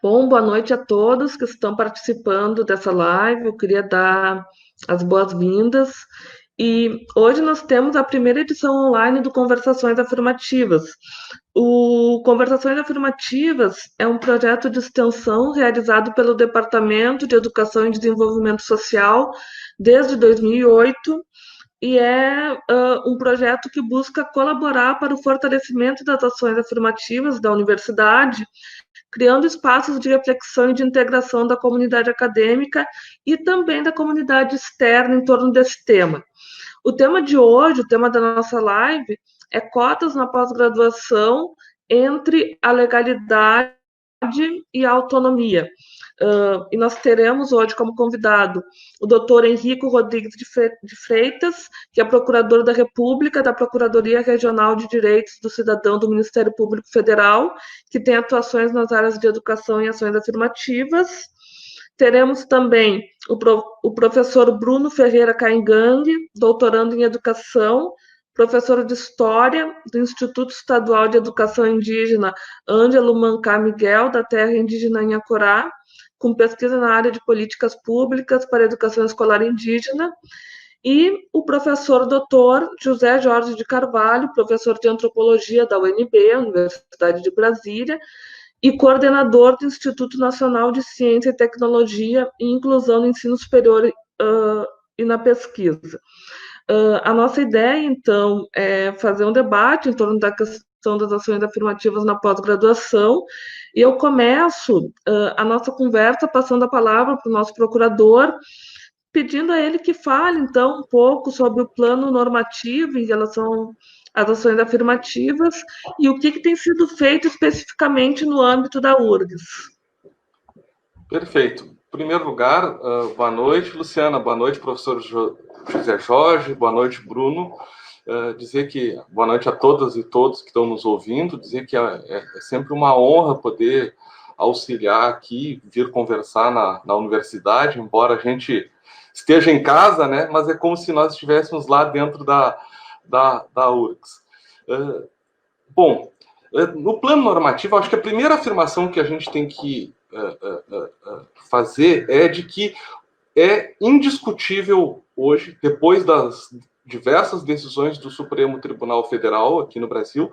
Bom, boa noite a todos que estão participando dessa live. Eu queria dar as boas-vindas. E hoje nós temos a primeira edição online do Conversações Afirmativas. O Conversações Afirmativas é um projeto de extensão realizado pelo Departamento de Educação e Desenvolvimento Social desde 2008 e é um projeto que busca colaborar para o fortalecimento das ações afirmativas da universidade, criando espaços de reflexão e de integração da comunidade acadêmica e também da comunidade externa em torno desse tema. O tema de hoje, o tema da nossa live, é cotas na pós-graduação entre a legalidade e a autonomia. E nós teremos hoje como convidado o doutor Henrico Rodrigues de Freitas, que é procurador da República, da Procuradoria Regional de Direitos do Cidadão do Ministério Público Federal, que tem atuações nas áreas de educação e ações afirmativas. Teremos também o professor Bruno Ferreira Caingang, doutorando em educação, professor de História do Instituto Estadual de Educação Indígena Ângelo Mancá Miguel, da terra indígena Inhacorá, com pesquisa na área de políticas públicas para a educação escolar indígena, e o professor doutor José Jorge de Carvalho, professor de antropologia da UNB, Universidade de Brasília, e coordenador do Instituto Nacional de Ciência e Tecnologia e Inclusão no Ensino Superior e na pesquisa. A nossa ideia, então, é fazer um debate em torno da questão das ações afirmativas na pós-graduação, e eu começo a nossa conversa passando a palavra para o nosso procurador, pedindo a ele que fale, então, um pouco sobre o plano normativo em relação às ações afirmativas e o que tem sido feito especificamente no âmbito da URGS. Perfeito. Em primeiro lugar, boa noite, Luciana, boa noite, professor José Jorge, boa noite, Bruno. Dizer que boa noite a todas e todos que estão nos ouvindo, dizer que é sempre uma honra poder auxiliar aqui, vir conversar na universidade, embora a gente esteja em casa, né? Mas é como se nós estivéssemos lá dentro da URGS. Bom, no plano normativo, acho que a primeira afirmação que a gente tem que fazer é de que é indiscutível hoje, depois das diversas decisões do Supremo Tribunal Federal aqui no Brasil,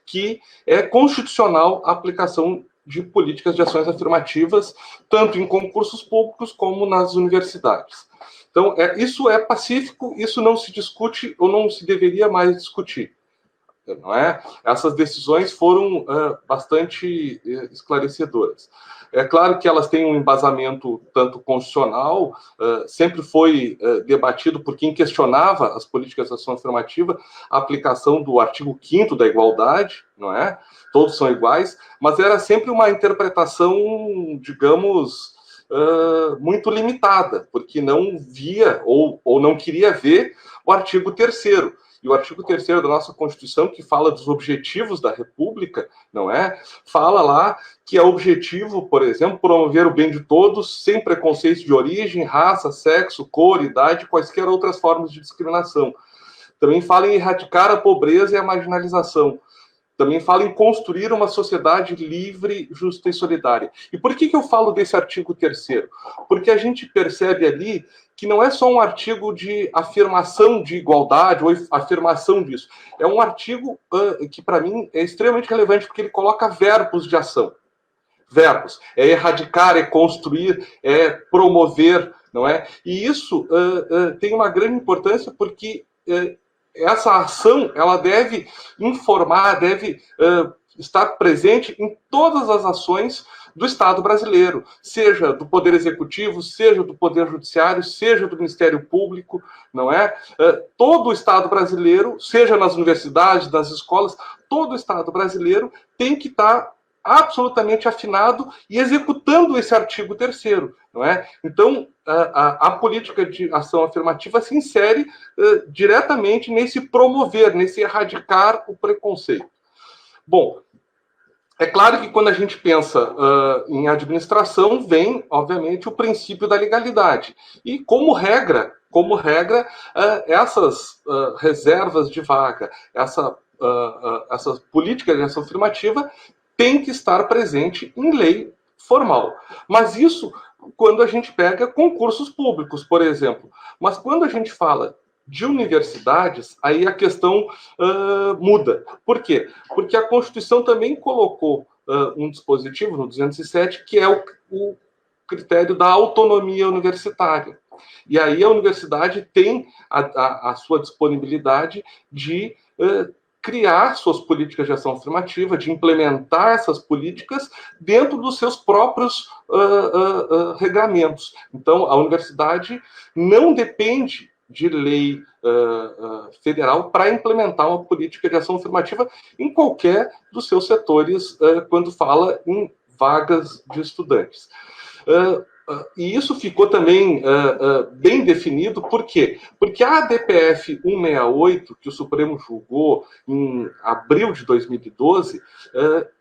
que é constitucional a aplicação de políticas de ações afirmativas, tanto em concursos públicos como nas universidades. Então, isso é pacífico, isso não se discute ou não se deveria mais discutir. Não é? Essas decisões foram bastante esclarecedoras. É claro que elas têm um embasamento tanto constitucional, sempre foi debatido por quem questionava as políticas de ação afirmativa, a aplicação do artigo 5º da igualdade, não é? Todos são iguais, mas era sempre uma interpretação, digamos, muito limitada, porque não via ou não queria ver o artigo 3º. E o artigo 3º da nossa Constituição, que fala dos objetivos da República, não é? Fala lá que é objetivo, por exemplo, promover o bem de todos, sem preconceito de origem, raça, sexo, cor, idade, quaisquer outras formas de discriminação. Também fala em erradicar a pobreza e a marginalização. Também fala em construir uma sociedade livre, justa e solidária. E por que eu falo desse artigo 3º? Porque a gente percebe ali que não é só um artigo de afirmação de igualdade ou afirmação disso. É um artigo que, para mim, é extremamente relevante porque ele coloca verbos de ação. Verbos. É erradicar, é construir, é promover, não é? E isso tem uma grande importância porque essa ação ela deve informar, deve estar presente em todas as ações do Estado brasileiro, seja do Poder Executivo, seja do Poder Judiciário, seja do Ministério Público, não é? Todo o Estado brasileiro, seja nas universidades, nas escolas, todo o Estado brasileiro tem que estar absolutamente afinado e executando esse artigo 3º, não é? Então, a política de ação afirmativa se insere diretamente nesse promover, nesse erradicar o preconceito. Bom, é claro que quando a gente pensa em administração, vem, obviamente, o princípio da legalidade. E, como regra, essas reservas de vaga, essa política de ação afirmativa tem que estar presente em lei formal. Mas isso quando a gente pega concursos públicos, por exemplo. Mas quando a gente fala de universidades, aí a questão muda. Por quê? Porque a Constituição também colocou um dispositivo no 207, que é o critério da autonomia universitária. E aí a universidade tem a sua disponibilidade de criar suas políticas de ação afirmativa, de implementar essas políticas dentro dos seus próprios regramentos. Então, a universidade não depende de lei federal para implementar uma política de ação afirmativa em qualquer dos seus setores, quando fala em vagas de estudantes. E isso ficou também bem definido, por quê? Porque a ADPF 168, que o Supremo julgou em abril de 2012,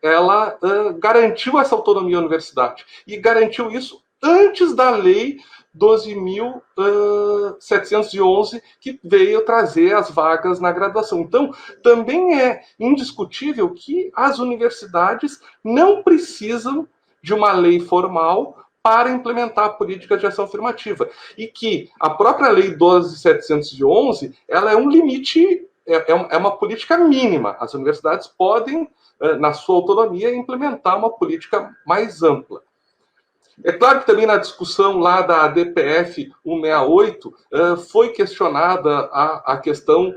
ela garantiu essa autonomia à universidade, e garantiu isso antes da Lei 12.711, que veio trazer as vagas na graduação. Então, também é indiscutível que as universidades não precisam de uma lei formal para implementar a política de ação afirmativa. E que a própria Lei 12.711, ela é um limite, é uma política mínima. As universidades podem, na sua autonomia, implementar uma política mais ampla. É claro que também na discussão lá da ADPF 168 foi questionada a questão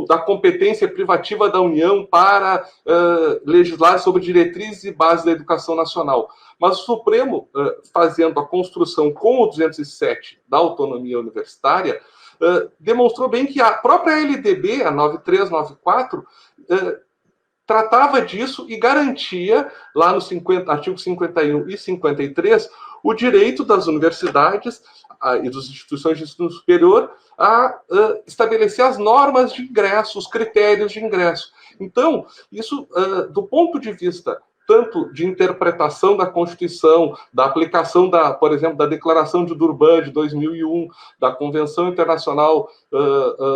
da competência privativa da União para legislar sobre diretrizes e bases da educação nacional. Mas o Supremo, fazendo a construção com o 207 da autonomia universitária, demonstrou bem que a própria LDB, a 9394, tratava disso e garantia, lá no artigo 51 e 53, o direito das universidades e das instituições de ensino superior a estabelecer as normas de ingresso, os critérios de ingresso. Então, isso, do ponto de vista tanto de interpretação da Constituição, da aplicação, por exemplo, da Declaração de Durban de 2001, da Convenção Internacional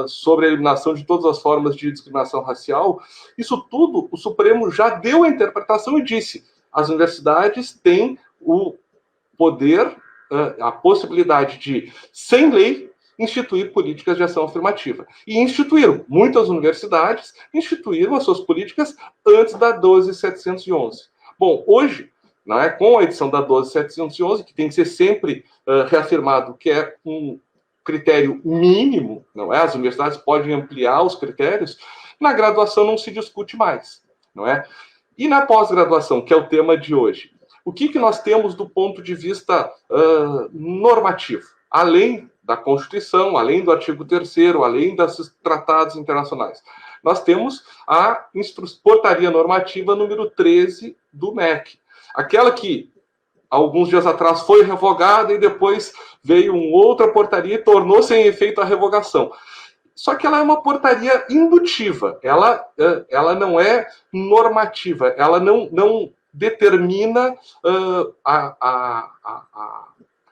sobre a Eliminação de Todas as Formas de Discriminação Racial, isso tudo o Supremo já deu a interpretação e disse: as universidades têm o poder, a possibilidade de, sem lei, instituir políticas de ação afirmativa. E muitas universidades instituíram as suas políticas antes da 12.711. Bom, hoje, com a edição da 12.711, que tem que ser sempre reafirmado que é um critério mínimo, não é? As universidades podem ampliar os critérios, na graduação não se discute mais, não é? E na pós-graduação, que é o tema de hoje, o que nós temos do ponto de vista normativo? Além da Constituição, além do artigo 3º, além dos tratados internacionais. Nós temos a portaria normativa número 13 do MEC. Aquela que, alguns dias atrás, foi revogada e depois veio uma outra portaria e tornou sem efeito a revogação. Só que ela é uma portaria indutiva, ela não é normativa, ela não determina a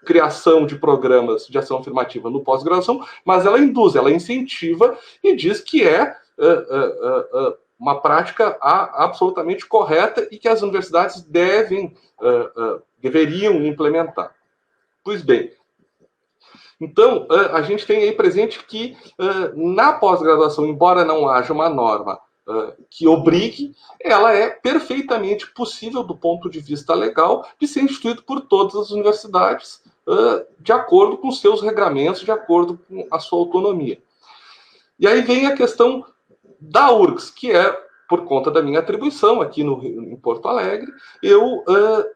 criação de programas de ação afirmativa no pós-graduação, mas ela induz, ela incentiva e diz que é uma prática absolutamente correta e que as universidades deveriam implementar. Pois bem, então a gente tem aí presente que na pós-graduação, embora não haja uma norma que obrigue, ela é perfeitamente possível do ponto de vista legal de ser instituído por todas as universidades de acordo com seus regramentos, de acordo com a sua autonomia. E aí vem a questão da URGS, que é, por conta da minha atribuição aqui em Porto Alegre, eu,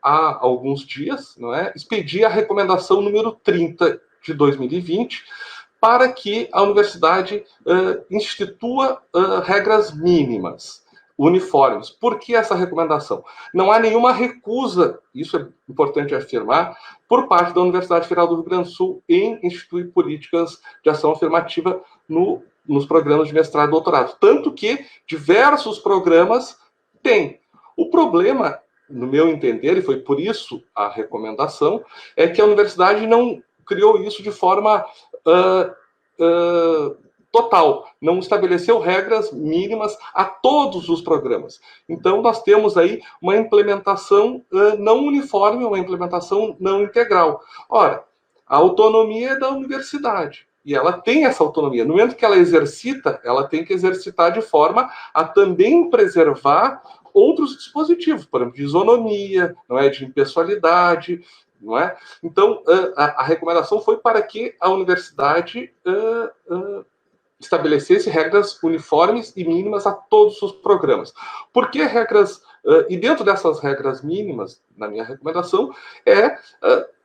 há alguns dias, expedi a recomendação número 30 de 2020, para que a universidade institua regras mínimas, uniformes. Por que essa recomendação? Não há nenhuma recusa, isso é importante afirmar, por parte da Universidade Federal do Rio Grande do Sul em instituir políticas de ação afirmativa nos programas de mestrado e doutorado. Tanto que diversos programas têm. O problema, no meu entender, e foi por isso a recomendação, é que a universidade não criou isso de forma total, não estabeleceu regras mínimas a todos os programas. Então, nós temos aí uma implementação não uniforme, uma implementação não integral. Ora, a autonomia é da universidade, e ela tem essa autonomia. No momento que ela exercita, ela tem que exercitar de forma a também preservar outros dispositivos, por exemplo, de isonomia, não é, de impessoalidade, não é? Então, a recomendação foi para que a universidade estabelecesse regras uniformes e mínimas a todos os programas. Por que regras? E dentro dessas regras mínimas, na minha recomendação,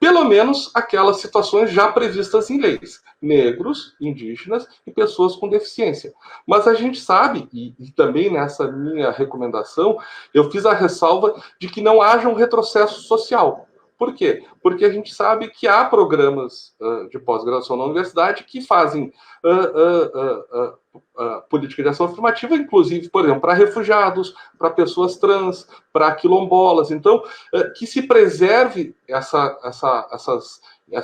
pelo menos aquelas situações já previstas em leis: negros, indígenas e pessoas com deficiência. Mas a gente sabe, e também nessa minha recomendação, eu fiz a ressalva de que não haja um retrocesso social. Por quê? Porque a gente sabe que há programas de pós-graduação na universidade que fazem política de ação afirmativa, inclusive, por exemplo, para refugiados, para pessoas trans, para quilombolas. Então, que se preserve essa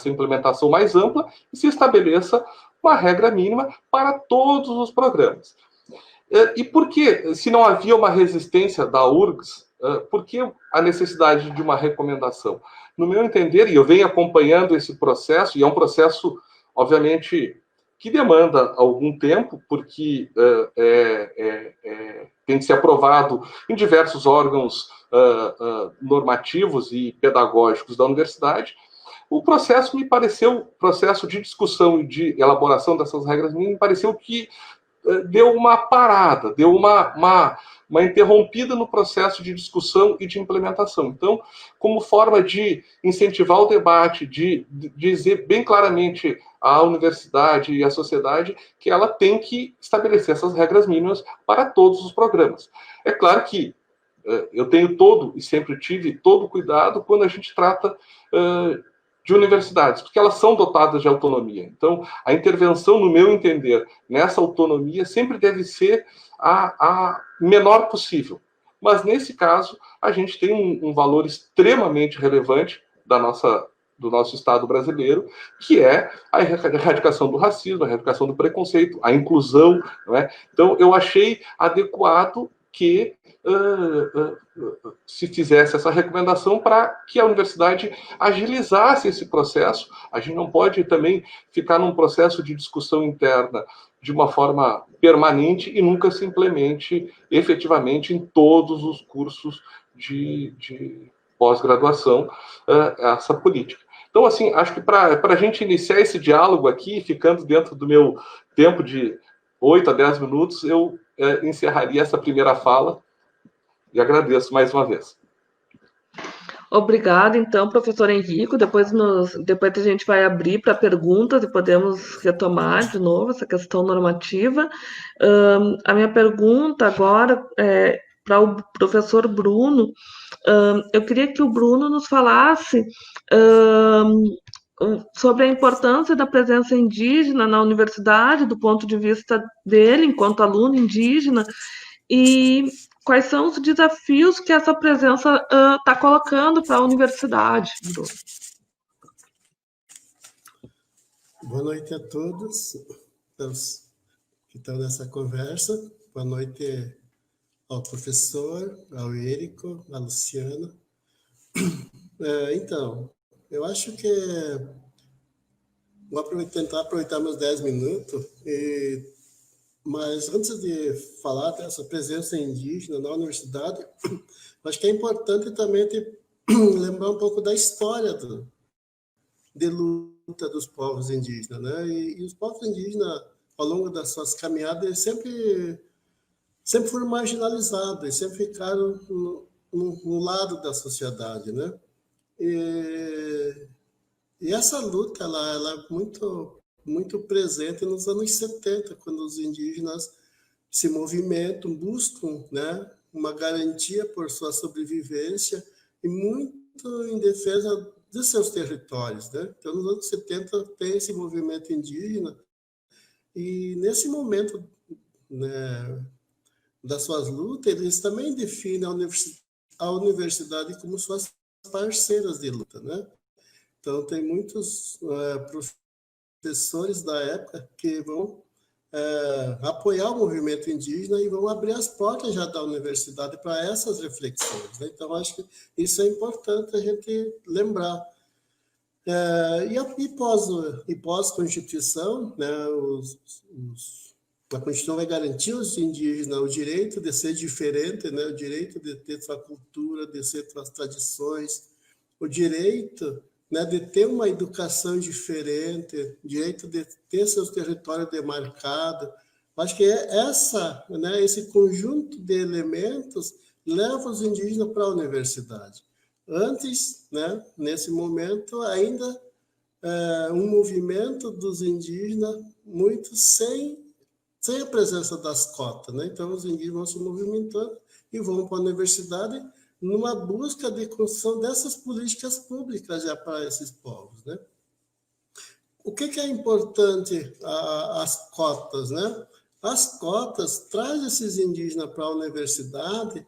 implementação mais ampla e se estabeleça uma regra mínima para todos os programas. E por que, se não havia uma resistência da URGS, por que a necessidade de uma recomendação? No meu entender, e eu venho acompanhando esse processo, e é um processo, obviamente, que demanda algum tempo, porque tem que ser aprovado em diversos órgãos normativos e pedagógicos da universidade. O processo processo de discussão e de elaboração dessas regras, me pareceu que deu uma parada, deu uma interrompida no processo de discussão e de implementação. Então, como forma de incentivar o debate, de dizer bem claramente à universidade e à sociedade que ela tem que estabelecer essas regras mínimas para todos os programas. É claro que eu tenho e sempre tive todo o cuidado quando a gente trata de universidades, porque elas são dotadas de autonomia. Então, a intervenção, no meu entender, nessa autonomia sempre deve ser a menor possível. Mas, nesse caso, a gente tem um valor extremamente relevante do nosso Estado brasileiro, que é a erradicação do racismo, a erradicação do preconceito, a inclusão. Não é? Então, eu achei adequado que se fizesse essa recomendação para que a universidade agilizasse esse processo. A gente não pode também ficar num processo de discussão interna de uma forma permanente e nunca se implemente efetivamente em todos os cursos de pós-graduação essa política. Então, assim, acho que para a gente iniciar esse diálogo aqui, ficando dentro do meu tempo de 8 a 10 minutos, eu encerraria essa primeira fala e agradeço mais uma vez. Obrigada, então, professor Henrico. Depois a gente vai abrir para perguntas e podemos retomar de novo essa questão normativa. A minha pergunta agora é para o professor Bruno. Eu queria que o Bruno nos falasse sobre a importância da presença indígena na universidade, do ponto de vista dele, enquanto aluno indígena, e quais são os desafios que essa presença está colocando para a universidade, Bruno? Boa noite a todos que estão nessa conversa. Boa noite ao professor, ao Érico, à Luciana. Então, eu acho que vou tentar aproveitar meus 10 minutos, mas antes de falar dessa presença indígena na universidade, acho que é importante também lembrar um pouco da história de luta dos povos indígenas, né? E os povos indígenas, ao longo das suas caminhadas, sempre foram marginalizados, sempre ficaram no lado da sociedade, né? E essa luta, ela é muito presente nos anos 70, quando os indígenas se movimentam, buscam, né, uma garantia por sua sobrevivência e muito em defesa de seus territórios, né? Então, nos anos 70 tem esse movimento indígena e nesse momento, né, das suas lutas, eles também definem a universidade como suas parceiras de luta, né? Então, tem muitos professores da época que vão apoiar o movimento indígena e vão abrir as portas já da universidade para essas reflexões, né? Então, acho que isso é importante a gente lembrar. E pós-Constituição, né, a Constituição vai garantir aos indígenas o direito de ser diferente, né, o direito de ter sua cultura, de ter suas tradições, o direito, né, de ter uma educação diferente, direito de ter seus territórios demarcados. Acho que né, esse conjunto de elementos leva os indígenas para a universidade. Antes, né, nesse momento, ainda um movimento dos indígenas muito sem a presença das cotas, né? Então, os indígenas vão se movimentando e vão para a universidade numa busca de construção dessas políticas públicas já para esses povos, né? O que é importante as cotas, né? As cotas trazem esses indígenas para a universidade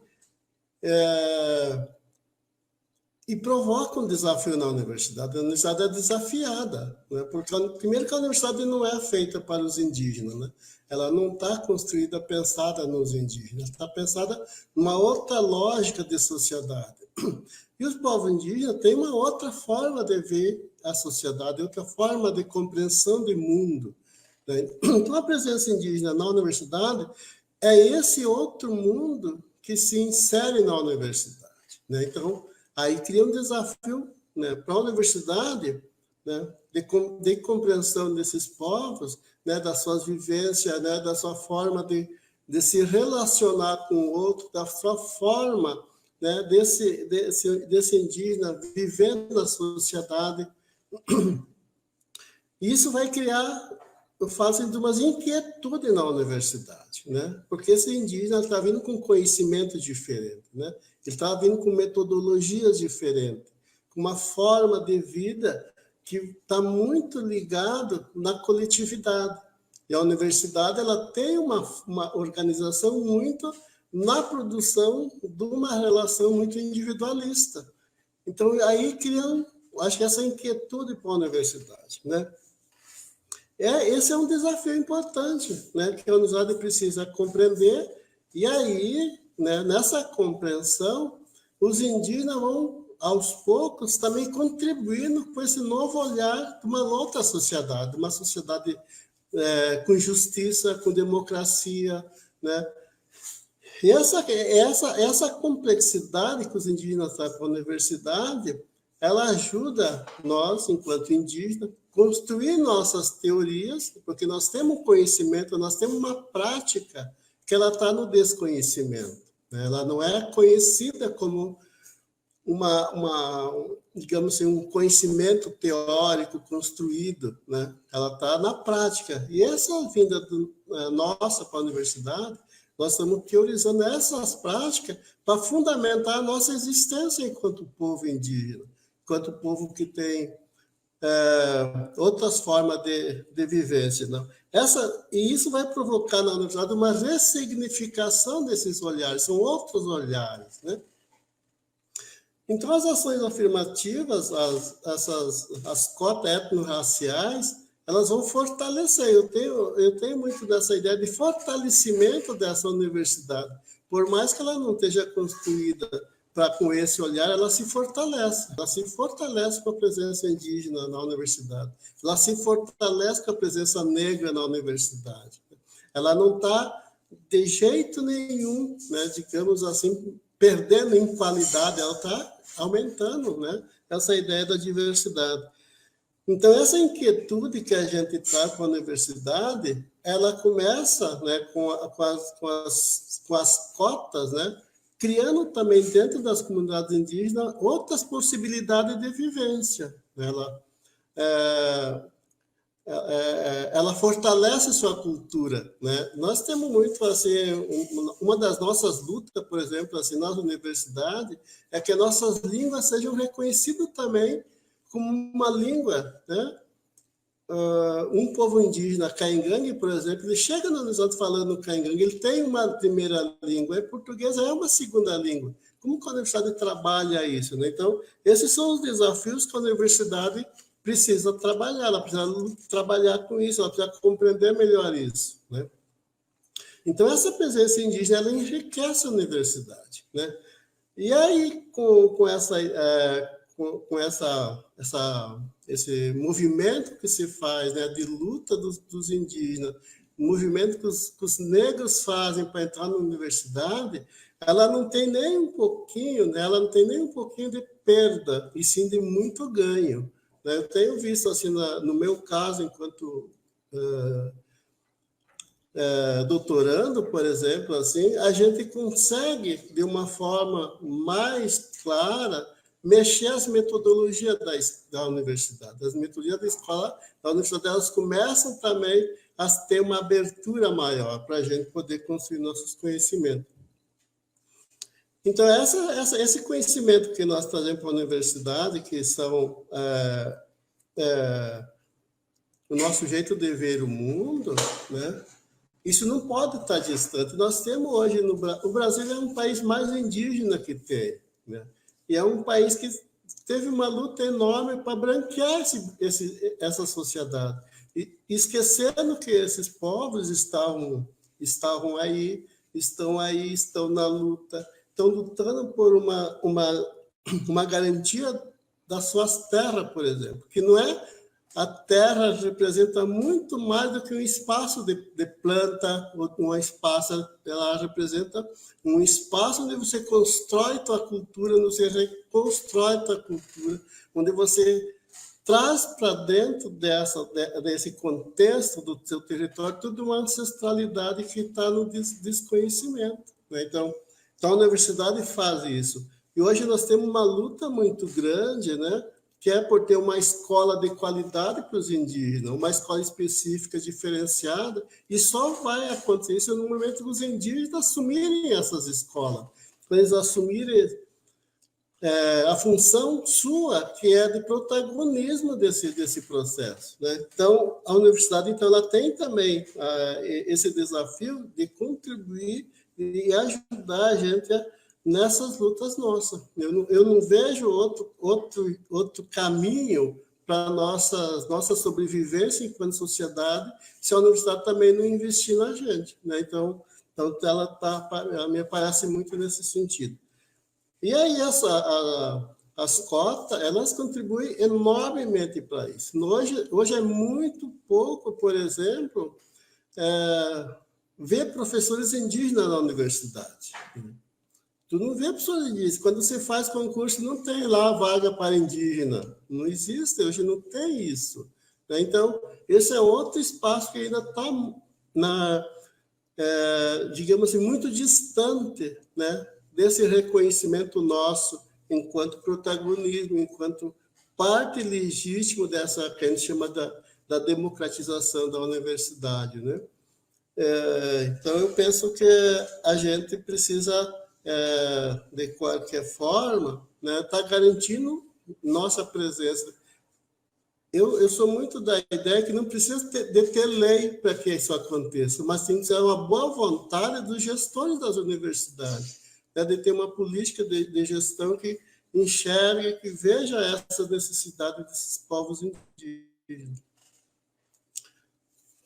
e provocam um desafio na universidade. A universidade é desafiada, né? Porque, primeiro, que a universidade não é feita para os indígenas, né? Ela não está construída, pensada nos indígenas, está pensada numa outra lógica de sociedade. E os povos indígenas têm uma outra forma de ver a sociedade, outra forma de compreensão do mundo, né? Então, a presença indígena na universidade é esse outro mundo que se insere na universidade, né? Então, aí cria um desafio, né, para a universidade, né, de compreensão desses povos, né, das suas vivências, né, da sua forma de se relacionar com o outro, da sua forma, né, desse indígena vivendo na sociedade. Isso vai criar, fazem de umas inquietudes na universidade, né? Porque esse indígena está vindo com conhecimento diferente, né? Ele está vindo com metodologias diferentes, com uma forma de vida que está muito ligado na coletividade. E a universidade ela tem uma organização muito na produção de uma relação muito individualista. Então, aí criam, acho que essa inquietude para a universidade, né? Esse é um desafio importante, né, que a universidade precisa compreender, e aí, né, nessa compreensão, os indígenas vão, aos poucos, também contribuindo com esse novo olhar de uma outra sociedade, uma sociedade com justiça, com democracia, né? E essa complexidade que os indígenas trazem para a universidade, ela ajuda nós, enquanto indígenas, construir nossas teorias, porque nós temos conhecimento, nós temos uma prática que ela está no desconhecimento, né? Ela não é conhecida como digamos assim, um conhecimento teórico construído, né? Ela está na prática. E essa vinda nossa para a universidade, nós estamos teorizando essas práticas para fundamentar a nossa existência enquanto povo indígena, enquanto povo que tem outras formas de vivência, não? E isso vai provocar na universidade uma ressignificação desses olhares, são outros olhares, né? Então, as ações afirmativas, as cotas étnico-raciais, elas vão fortalecer. Eu tenho muito dessa ideia de fortalecimento dessa universidade. Por mais que ela não esteja construída com esse olhar, ela se fortalece. Ela se fortalece com a presença indígena na universidade. Ela se fortalece com a presença negra na universidade. Ela não está, de jeito nenhum, né, digamos assim, perdendo em qualidade, ela está aumentando, né, essa ideia da diversidade. Então, essa inquietude que a gente traz para a universidade, ela começa, né, com as cotas, né, criando também dentro das comunidades indígenas outras possibilidades de vivência. Ela fortalece sua cultura, né? Nós temos muito, assim, uma das nossas lutas, por exemplo, assim, na universidade, é que nossas línguas sejam reconhecidas também como uma língua, né? Um povo indígena, Caingangue, por exemplo, ele chega na universidade falando Caingangue, ele tem uma primeira língua, e português é uma segunda língua. Como que a universidade trabalha isso, né? Então, esses são os desafios que a universidade precisa trabalhar, ela precisa trabalhar com isso, ela precisa compreender melhor isso, né? Então, essa presença indígena, ela enriquece a universidade, né? E aí, esse movimento que se faz, né, de luta dos indígenas, o movimento que os negros fazem para entrar na universidade, ela não tem nem um pouquinho, né, ela não tem nem um pouquinho de perda, e sim de muito ganho, né? Eu tenho visto, assim, no meu caso, enquanto doutorando, por exemplo, assim, a gente consegue, de uma forma mais clara, mexer as metodologias da universidade. As metodologias da escola, da universidade, elas começam também a ter uma abertura maior para a gente poder construir nossos conhecimentos. Então, esse conhecimento que nós trazemos para a universidade, que são o nosso jeito de ver o mundo, né? Isso não pode estar distante. Nós temos hoje o Brasil é um país mais indígena que tem, né? E é um país que teve uma luta enorme para branquear essa sociedade, e esquecendo que esses povos estão aí, estão na luta, estão lutando por uma garantia das suas terras, por exemplo, que não é. A terra representa muito mais do que um espaço de planta, ou um espaço, ela representa um espaço onde você constrói tua cultura, onde você reconstrói tua cultura, onde você traz para dentro desse contexto do seu território toda uma ancestralidade que está no desconhecimento, né? Então, a universidade faz isso. E hoje nós temos uma luta muito grande, né, que é por ter uma escola de qualidade para os indígenas, uma escola específica, diferenciada, e só vai acontecer isso no momento que os indígenas assumirem essas escolas, quando eles assumirem a função sua, que é de protagonismo desse processo, né? Então, a universidade ela tem também esse desafio de contribuir e ajudar a gente nessas lutas nossas. Eu não vejo outro caminho para nossa sobrevivência enquanto sociedade se a universidade também não investir na gente, né? Então ela me parece muito nesse sentido. E aí as cotas, elas contribuem enormemente para isso. Hoje é muito pouco, por exemplo, ver professores indígenas na universidade. Tu não vê professores indígenas. Quando você faz concurso, não tem lá vaga para indígena. Não existe, hoje não tem isso. Então, esse é outro espaço que ainda está, digamos assim, muito distante, né, desse reconhecimento nosso enquanto protagonismo, enquanto parte legítima dessa que a gente chama da democratização da universidade, né? Então, eu penso que a gente precisa, de qualquer forma, né, tá garantindo nossa presença. Eu sou muito da ideia que não precisa de ter lei para que isso aconteça, mas tem que ser uma boa vontade dos gestores das universidades, né, de ter uma política de gestão que enxergue, que veja essa necessidade desses povos indígenas.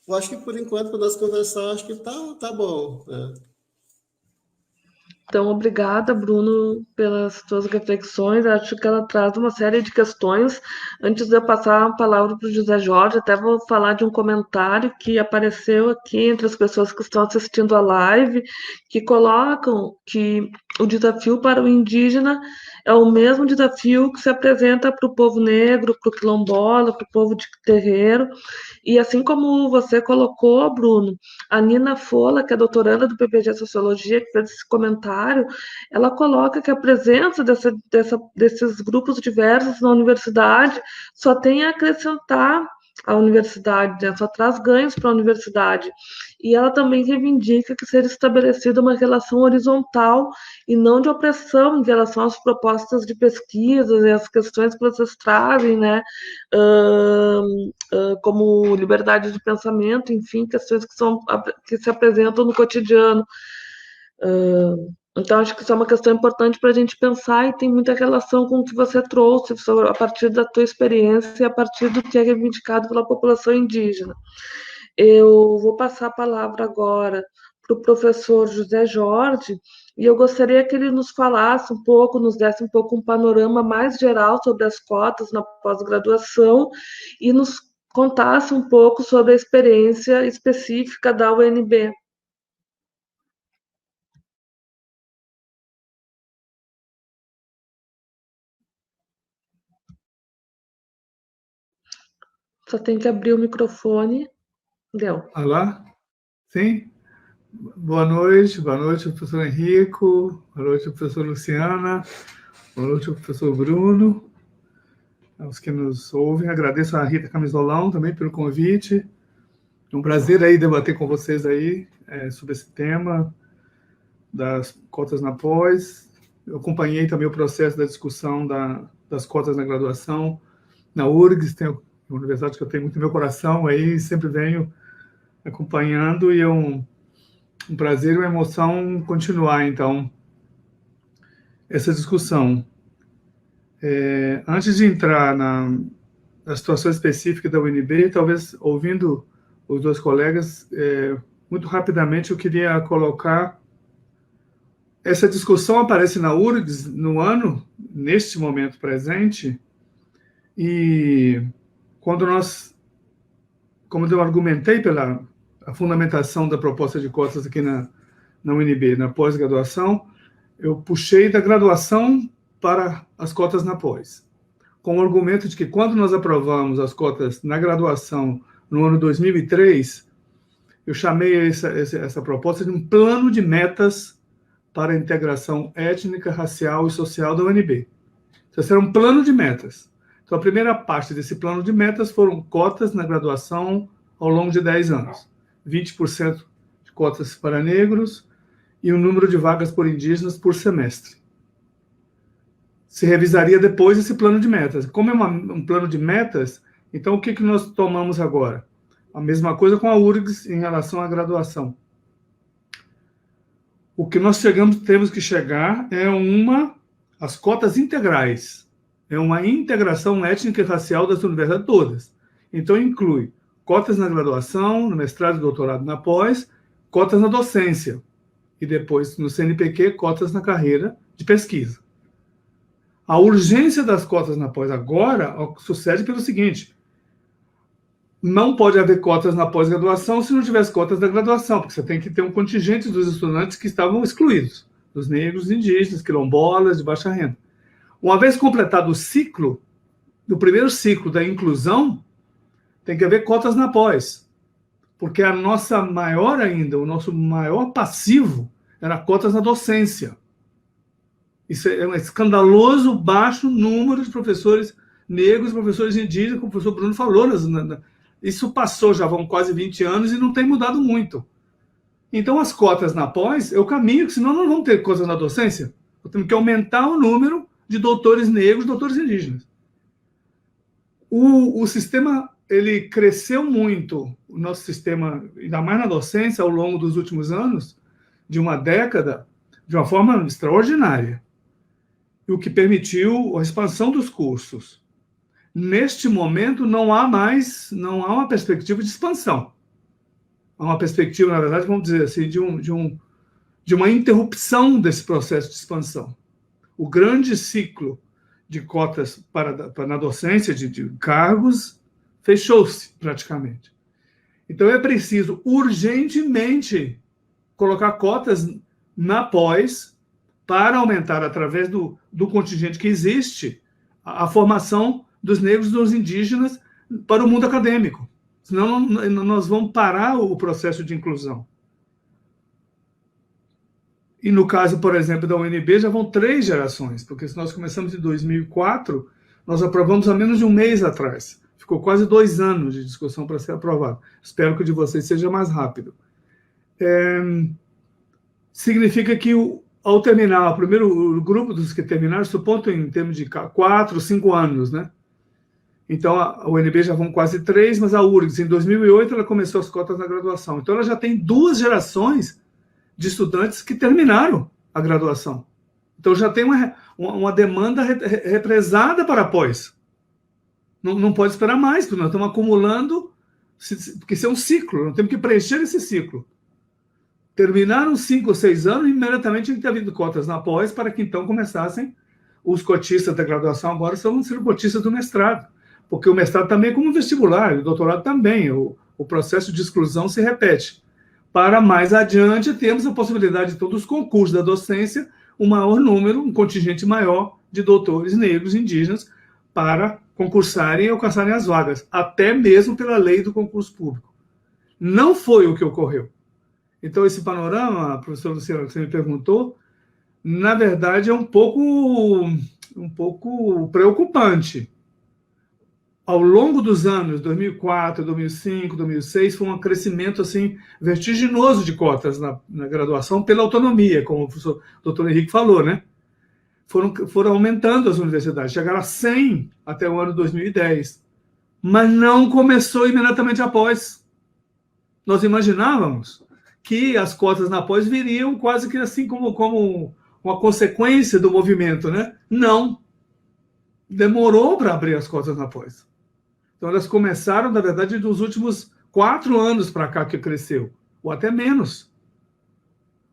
Eu acho que, por enquanto, para nós conversar, acho que tá bom, né? Então, obrigada, Bruno, pelas suas reflexões. Acho que ela traz uma série de questões. Antes de eu passar a palavra para o José Jorge, até vou falar de um comentário que apareceu aqui entre as pessoas que estão assistindo a live, que colocam que o desafio para o indígena é o mesmo desafio que se apresenta para o povo negro, para o quilombola, para o povo de terreiro. E assim como você colocou, Bruno, a Nina Fola, que é doutoranda do PPG Sociologia, que fez esse comentário, ela coloca que a presença desses grupos diversos na universidade só tem a acrescentar à universidade, né? Só traz ganhos para a universidade. E ela também reivindica que seja estabelecida uma relação horizontal e não de opressão em relação às propostas de pesquisa e as questões que vocês trazem, né? Como liberdade de pensamento, enfim, questões que se apresentam no cotidiano. Então, acho que isso é uma questão importante para a gente pensar e tem muita relação com o que você trouxe a partir da tua experiência e a partir do que é reivindicado pela população indígena. Eu vou passar a palavra agora para o professor José Jorge, e eu gostaria que ele nos falasse um pouco, nos desse um pouco um panorama mais geral sobre as cotas na pós-graduação e nos contasse um pouco sobre a experiência específica da UNB. Só tem que abrir o microfone. Deu. Olá? Sim? Boa noite, professor Henrico, boa noite, professor Luciana, boa noite, professor Bruno, aos que nos ouvem. Agradeço a Rita Camisolão também pelo convite. É um prazer aí debater com vocês aí sobre esse tema das cotas na pós. Eu acompanhei também o processo da discussão das cotas na graduação na URGS, tem uma universidade que eu tenho muito no meu coração, aí sempre venho acompanhando e é um prazer e uma emoção continuar, então, essa discussão. Antes de entrar na situação específica da UNB, talvez, ouvindo os dois colegas, muito rapidamente eu queria colocar essa discussão aparece na URGS no ano, neste momento presente, e quando como eu argumentei pela a fundamentação da proposta de cotas aqui na UNB, na pós-graduação, eu puxei da graduação para as cotas na pós, com o argumento de que quando nós aprovamos as cotas na graduação no ano 2003, eu chamei essa proposta de um plano de metas para a integração étnica, racial e social da UNB. Então, esse era um plano de metas. Então, a primeira parte desse plano de metas foram cotas na graduação ao longo de 10 anos. 20% de cotas para negros e um número de vagas por indígenas por semestre. Se revisaria depois esse plano de metas. Como é um plano de metas, então o que nós tomamos agora? A mesma coisa com a URGS em relação à graduação. O que nós temos que chegar é as cotas integrais. É uma integração étnica e racial das universidades todas. Então, inclui cotas na graduação, no mestrado e doutorado na pós, cotas na docência. E depois, no CNPq, cotas na carreira de pesquisa. A urgência das cotas na pós agora sucede pelo seguinte: não pode haver cotas na pós-graduação se não tivesse cotas da graduação, porque você tem que ter um contingente dos estudantes que estavam excluídos, dos negros, indígenas, quilombolas, de baixa renda. Uma vez completado o ciclo, do primeiro ciclo da inclusão, tem que haver cotas na pós, porque o nosso maior passivo era cotas na docência. Isso é um escandaloso baixo número de professores negros, professores indígenas, como o professor Bruno falou. Isso passou, já vão quase 20 anos e não tem mudado muito. Então, as cotas na pós é o caminho, senão não vamos ter cotas na docência. Temos que aumentar o número de doutores negros, doutores indígenas. O sistema, ele cresceu muito, o nosso sistema, ainda mais na docência, ao longo dos últimos anos, de uma década, de uma forma extraordinária. O que permitiu a expansão dos cursos. Neste momento, não há uma perspectiva de expansão. Há uma perspectiva, na verdade, vamos dizer assim, de uma interrupção desse processo de expansão. O grande ciclo de cotas na docência, de cargos, fechou-se praticamente. Então, é preciso urgentemente colocar cotas na pós para aumentar, através do contingente que existe, a formação dos negros e dos indígenas para o mundo acadêmico. Senão, nós vamos parar o processo de inclusão. E no caso, por exemplo, da UNB, já vão 3 gerações, porque se nós começamos em 2004, nós aprovamos há menos de um mês atrás. Ficou quase 2 anos de discussão para ser aprovado. Espero que o de vocês seja mais rápido. Significa que, ao terminar, o primeiro grupo dos que terminaram, suponho em termos de 4, 5 anos, né? Então, a UNB já vão quase 3, mas a URGS, em 2008, ela começou as cotas na graduação. Então, ela já tem 2 gerações de estudantes que terminaram a graduação. Então já tem uma demanda represada para pós. Não pode esperar mais, porque nós estamos acumulando, porque isso é um ciclo, nós temos que preencher esse ciclo. Terminaram 5 ou 6 anos, e imediatamente tinha que ter havido cotas na pós, para que então começassem os cotistas da graduação, agora são os cotistas do mestrado, porque o mestrado também é como um vestibular, o doutorado também, o processo de exclusão se repete. Para mais adiante, temos a possibilidade de todos os concursos da docência, um maior número, um contingente maior de doutores negros indígenas para concursarem e alcançarem as vagas, até mesmo pela lei do concurso público. Não foi o que ocorreu. Então, esse panorama, professor Luciano, que você me perguntou, na verdade, é um pouco preocupante. Ao longo dos anos, 2004, 2005, 2006, foi um crescimento assim, vertiginoso de cotas na graduação pela autonomia, como o professor Dr. Henrique falou, né? Foram aumentando as universidades, chegaram a 100 até o ano 2010, mas não começou imediatamente após. Nós imaginávamos que as cotas na pós viriam quase que assim como uma consequência do movimento, né? Não. Demorou para abrir as cotas na pós. Então, elas começaram, na verdade, dos últimos 4 anos para cá que cresceu, ou até menos.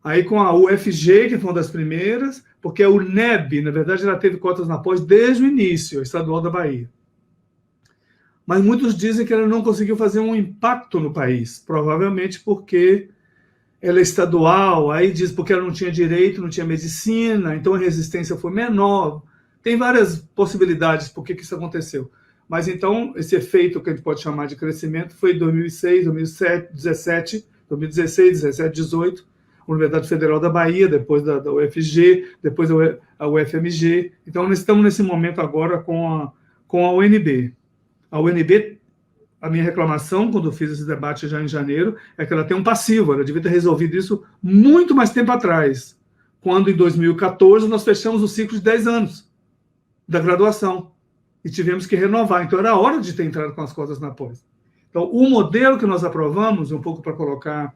Aí com a UFG, que foi uma das primeiras, porque a UNEB, na verdade, ela teve cotas na pós desde o início, a estadual da Bahia. Mas muitos dizem que ela não conseguiu fazer um impacto no país, provavelmente porque ela é estadual, aí diz porque ela não tinha direito, não tinha medicina, então a resistência foi menor. Tem várias possibilidades por que isso aconteceu. Mas então, esse efeito que a gente pode chamar de crescimento foi em 2006, 2017, 2016, 17, 18, Universidade Federal da Bahia, depois da UFG, depois a UFMG. Então, nós estamos nesse momento agora com a UNB. A UNB, a minha reclamação, quando eu fiz esse debate já em janeiro, é que ela tem um passivo, ela devia ter resolvido isso muito mais tempo atrás, quando em 2014 nós fechamos o ciclo de 10 anos da graduação e tivemos que renovar. Então, era hora de ter entrado com as cotas na pós. Então, o modelo que nós aprovamos, um pouco para colocar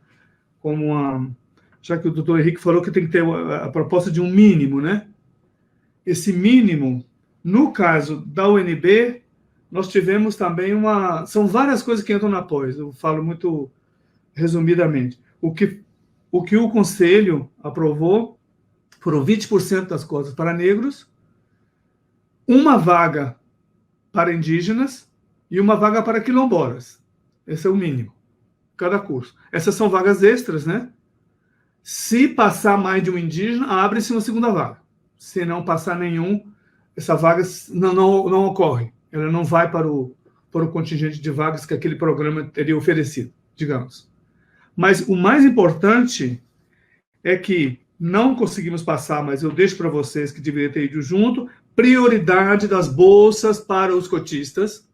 como uma... Já que o doutor Henrique falou que tem que ter a proposta de um mínimo, né? Esse mínimo, no caso da UNB, nós tivemos também são várias coisas que entram na pós, eu falo muito resumidamente. O que o Conselho aprovou foram 20% das cotas para negros, uma vaga para indígenas e uma vaga para quilombolas. Esse é o mínimo, cada curso. Essas são vagas extras, né? Se passar mais de um indígena, abre-se uma segunda vaga. Se não passar nenhum, essa vaga não ocorre. Ela não vai para o contingente de vagas que aquele programa teria oferecido, digamos. Mas o mais importante é que não conseguimos passar, mas eu deixo para vocês que deveria ter ido junto, prioridade das bolsas para os cotistas.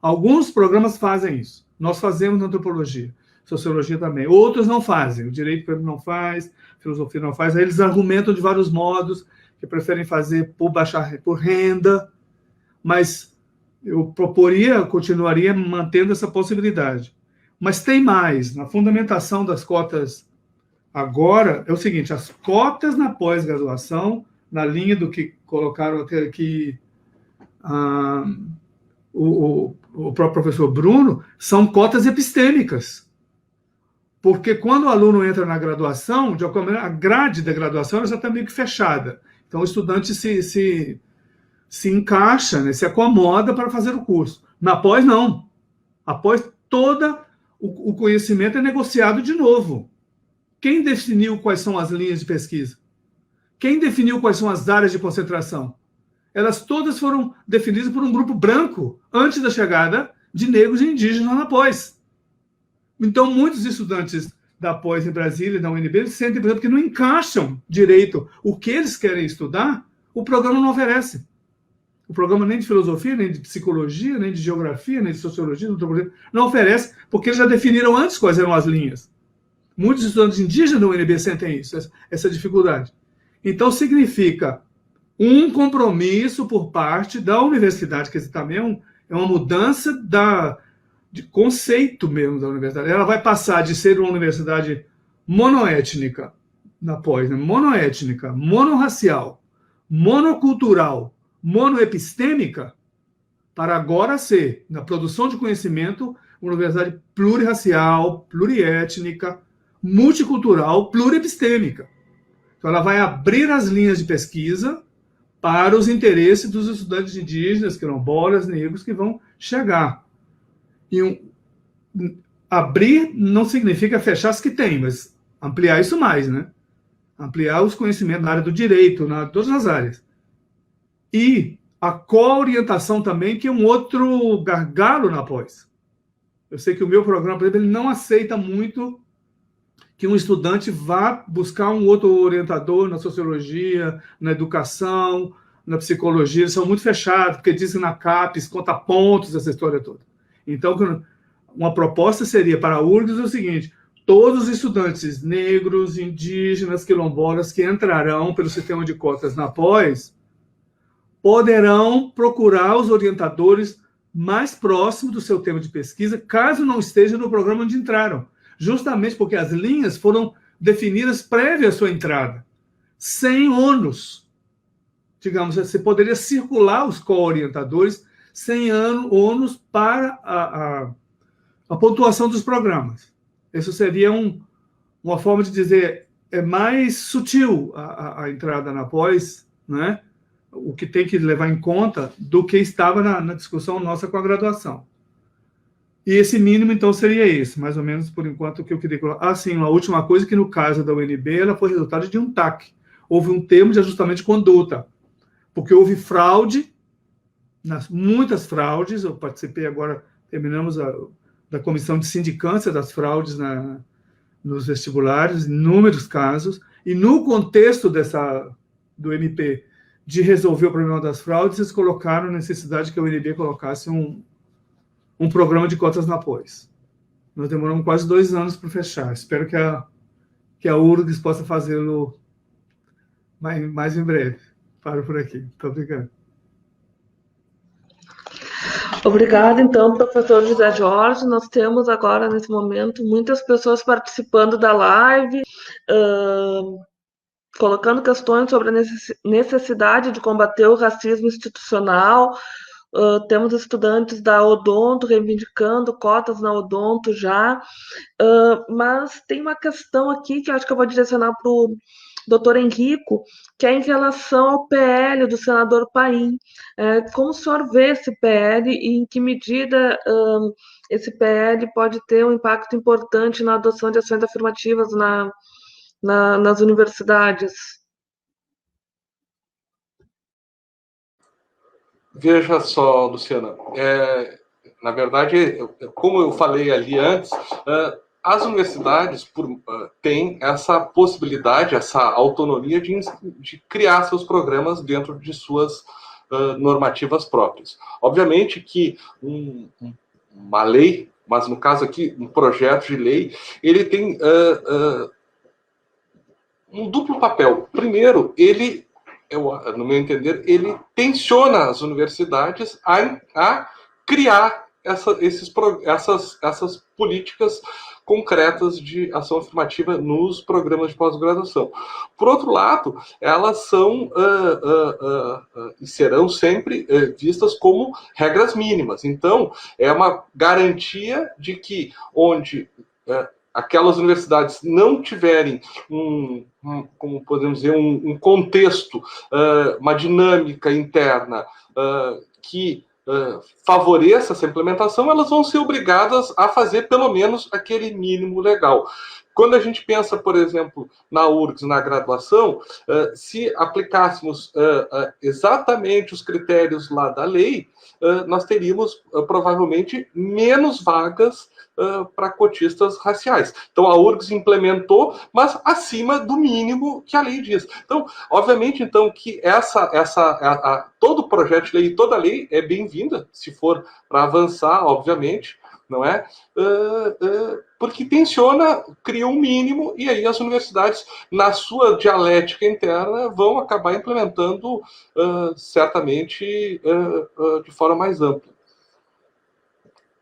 Alguns programas fazem isso. Nós fazemos na antropologia, sociologia também. Outros não fazem. O direito não faz, a filosofia não faz. Aí eles argumentam de vários modos, que preferem fazer por renda, mas eu continuaria mantendo essa possibilidade. Mas tem mais. Na fundamentação das cotas agora, é o seguinte, as cotas na pós-graduação, na linha do que colocaram até aqui o próprio professor Bruno, são cotas epistêmicas. Porque quando o aluno entra na graduação, de alguma maneira, a grade da graduação já está meio que fechada. Então, o estudante se encaixa, né, se acomoda para fazer o curso. Na pós, não. Após todo o conhecimento é negociado de novo. Quem definiu quais são as linhas de pesquisa? Quem definiu quais são as áreas de concentração? Elas todas foram definidas por um grupo branco antes da chegada de negros e indígenas na pós. Então, muitos estudantes da pós em Brasília, da UNB, sentem, por exemplo, que não encaixam direito o que eles querem estudar, o programa não oferece. O programa nem de filosofia, nem de psicologia, nem de geografia, nem de sociologia, não oferece, porque eles já definiram antes quais eram as linhas. Muitos estudantes indígenas da UNB sentem isso, essa dificuldade. Então, significa um compromisso por parte da universidade, que também é uma mudança de conceito mesmo da universidade. Ela vai passar de ser uma universidade monoétnica, na pós, né? Monoétnica, monorracial, monocultural, monoepistêmica, para agora ser, na produção de conhecimento, uma universidade plurirracial, pluriétnica, multicultural, pluriepistêmica. Então, ela vai abrir as linhas de pesquisa para os interesses dos estudantes indígenas, quilombolas, negros que vão chegar. E abrir não significa fechar as que tem, mas ampliar isso mais, né? Ampliar os conhecimentos na área do direito, todas as áreas. E a co-orientação também, que é um outro gargalo na pós. Eu sei que o meu programa, por exemplo, ele não aceita muito que um estudante vá buscar um outro orientador na sociologia, na educação, na psicologia. Eles são muito fechados, porque dizem na CAPES, conta pontos, essa história toda. Então, uma proposta seria para a URGS o seguinte: todos os estudantes negros, indígenas, quilombolas que entrarão pelo sistema de cotas na pós poderão procurar os orientadores mais próximos do seu tema de pesquisa, caso não esteja no programa onde entraram. Justamente porque as linhas foram definidas prévia à sua entrada, sem ônus. Digamos, você poderia circular os co-orientadores sem ônus para a pontuação dos programas. Isso seria uma forma de dizer, é mais sutil a entrada na pós, né? O que tem que levar em conta do que estava na discussão nossa com a graduação. E esse mínimo, então, seria esse, mais ou menos, por enquanto, o que eu queria colocar. Sim, uma última coisa, que no caso da UNB, ela foi resultado de um TAC. Houve um termo de ajustamento de conduta, porque houve fraude, muitas fraudes. Eu participei agora, terminamos da comissão de sindicância das fraudes nos vestibulares, inúmeros casos, e no contexto do MP de resolver o problema das fraudes, eles colocaram a necessidade que a UNB colocasse um programa de cotas na pós. Nós demoramos quase 2 anos para fechar. Espero que a URGS possa fazê-lo mais em breve. Paro por aqui. Muito obrigado. Obrigada, então, professor José Jorge. Nós temos agora, nesse momento, muitas pessoas participando da live, colocando questões sobre a necessidade de combater o racismo institucional. Temos estudantes da Odonto reivindicando cotas na Odonto já, mas tem uma questão aqui que eu acho que eu vou direcionar para o doutor Henrico, que é em relação ao PL do senador Paim. Como o senhor vê esse PL e em que medida esse PL pode ter um impacto importante na adoção de ações afirmativas nas universidades? Veja só, Luciana, na verdade, como eu falei ali antes, as universidades têm essa possibilidade, essa autonomia de criar seus programas dentro de suas normativas próprias. Obviamente que uma lei, mas no caso aqui, um projeto de lei, ele tem um duplo papel. Primeiro, no meu entender, ele tensiona as universidades a criar essas políticas concretas de ação afirmativa nos programas de pós-graduação. Por outro lado, elas são e serão sempre vistas como regras mínimas. Então, é uma garantia de que onde aquelas universidades não tiverem como podemos dizer, um contexto, uma dinâmica interna que favoreça essa implementação, elas vão ser obrigadas a fazer pelo menos aquele mínimo legal. Quando a gente pensa, por exemplo, na URGS, na graduação, se aplicássemos exatamente os critérios lá da lei, nós teríamos provavelmente menos vagas para cotistas raciais. Então, a URGS implementou, mas acima do mínimo que a lei diz. Então, obviamente, então, que todo o projeto de lei e toda a lei é bem-vinda, se for para avançar, obviamente, não é? Porque tensiona, cria um mínimo, e aí as universidades, na sua dialética interna, vão acabar implementando certamente de forma mais ampla.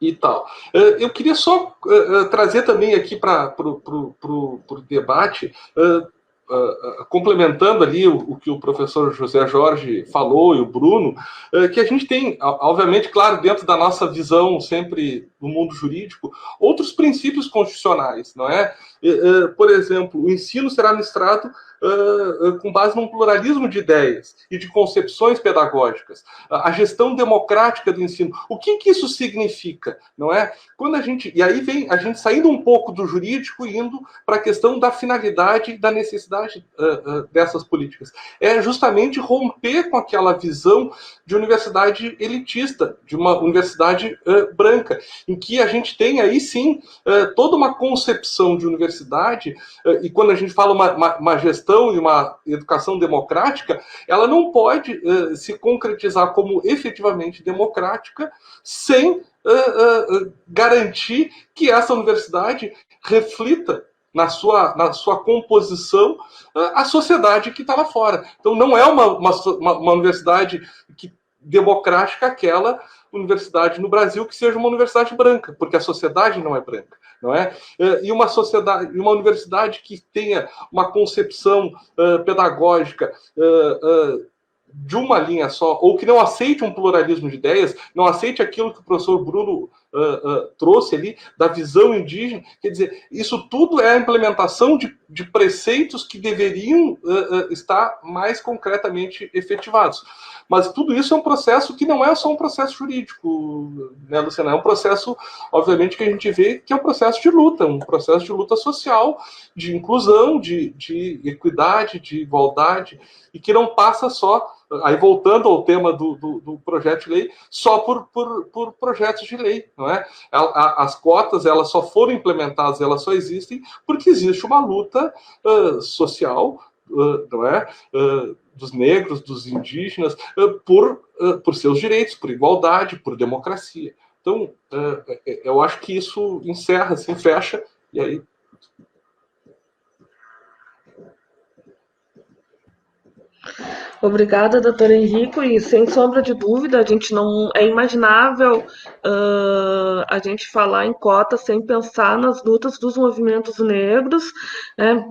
E tal. Eu queria só trazer também aqui para o debate complementando ali o que o professor José Jorge falou e o Bruno, que a gente tem, obviamente, claro, dentro da nossa visão sempre do mundo jurídico, outros princípios constitucionais, não é? Por exemplo, o ensino será ministrado com base num pluralismo de ideias e de concepções pedagógicas, a gestão democrática do ensino. O que isso significa, não é? Quando a gente, e aí vem a gente saindo um pouco do jurídico e indo para a questão da finalidade e da necessidade dessas políticas. É justamente romper com aquela visão de universidade elitista, de uma universidade branca, em que a gente tem aí sim toda uma concepção de universidade, e quando a gente fala uma gestão e uma educação democrática, ela não pode se concretizar como efetivamente democrática sem garantir que essa universidade reflita na sua composição a sociedade que está lá fora. Então, não é uma universidade democrática aquela universidade no Brasil que seja uma universidade branca, porque a sociedade não é branca, não é? E uma universidade que tenha uma concepção pedagógica de uma linha só, ou que não aceite um pluralismo de ideias, não aceite aquilo que o professor Bruno trouxe ali, da visão indígena, quer dizer, isso tudo é a implementação de preceitos que deveriam estar mais concretamente efetivados. Mas tudo isso é um processo que não é só um processo jurídico, né, Luciana? É um processo, obviamente, que a gente vê que é um processo de luta social, de inclusão, de equidade, de igualdade, e que não passa só, aí voltando ao tema do projeto de lei, só por projetos de lei, não é? As cotas, elas só foram implementadas, elas só existem porque existe uma luta social, não é? Dos negros, dos indígenas, por seus direitos, por igualdade, por democracia. Então, eu acho que isso encerra, assim, fecha, e aí... Obrigada, doutor Henrico, e sem sombra de dúvida, a gente não é imaginável a gente falar em cotas sem pensar nas lutas dos movimentos negros, né?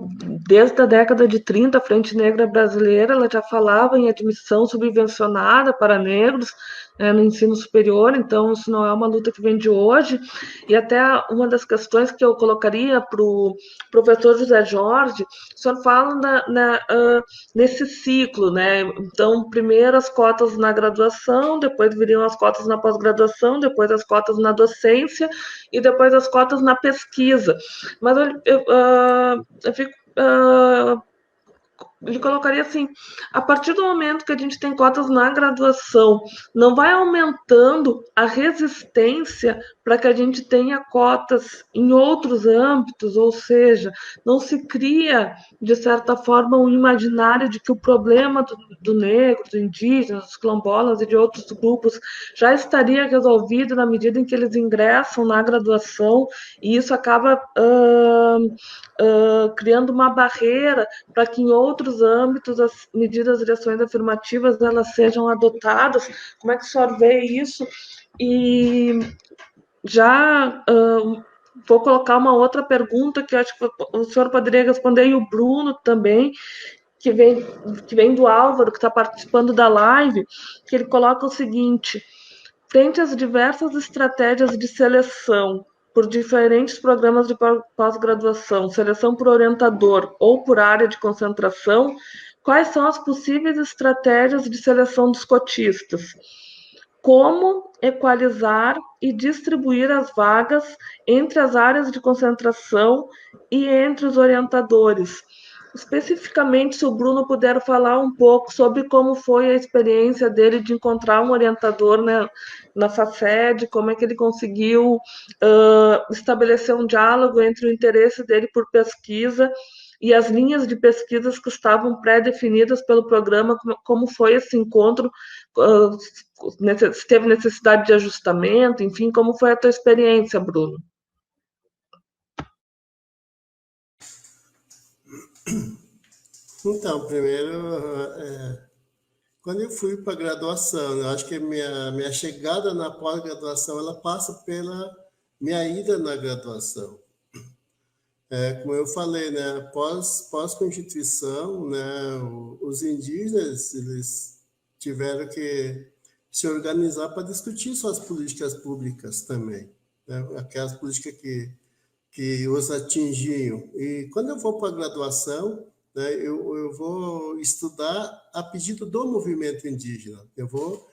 Desde a década de 30, a Frente Negra Brasileira ela já falava em admissão subvencionada para negros no ensino superior, então isso não é uma luta que vem de hoje, e até uma das questões que eu colocaria para o professor José Jorge, o senhor fala nesse ciclo, né? Então, primeiro as cotas na graduação, depois viriam as cotas na pós-graduação, depois as cotas na docência e depois as cotas na pesquisa. Mas eu fico... ele colocaria assim, a partir do momento que a gente tem cotas na graduação, não vai aumentando a resistência para que a gente tenha cotas em outros âmbitos, ou seja, não se cria, de certa forma, um imaginário de que o problema do negro, do indígena, dos quilombolas e de outros grupos já estaria resolvido na medida em que eles ingressam na graduação, e isso acaba criando uma barreira para que em outros âmbitos as medidas de ações afirmativas elas sejam adotadas. Como é que o senhor vê isso? E já vou colocar uma outra pergunta que eu acho que o senhor poderia responder, e o Bruno também, que vem do Álvaro, que está participando da live, que ele coloca o seguinte: frente às diversas estratégias de seleção por diferentes programas de pós-graduação, seleção por orientador ou por área de concentração, quais são as possíveis estratégias de seleção dos cotistas? Como equalizar e distribuir as vagas entre as áreas de concentração e entre os orientadores? Especificamente, se o Bruno puder falar um pouco sobre como foi a experiência dele de encontrar um orientador, né, na FACED, como é que ele conseguiu estabelecer um diálogo entre o interesse dele por pesquisa e as linhas de pesquisas que estavam pré-definidas pelo programa, como foi esse encontro, se teve necessidade de ajustamento, enfim, como foi a tua experiência, Bruno? Então, primeiro, quando eu fui para a graduação, eu acho que a minha chegada na pós-graduação, ela passa pela minha ida na graduação. Como eu falei, né, pós-Constituição, né, os indígenas eles tiveram que se organizar para discutir suas políticas públicas também, né, aquelas políticas que os atingiam. E quando eu vou para a graduação, né, eu vou estudar a pedido do movimento indígena. Eu vou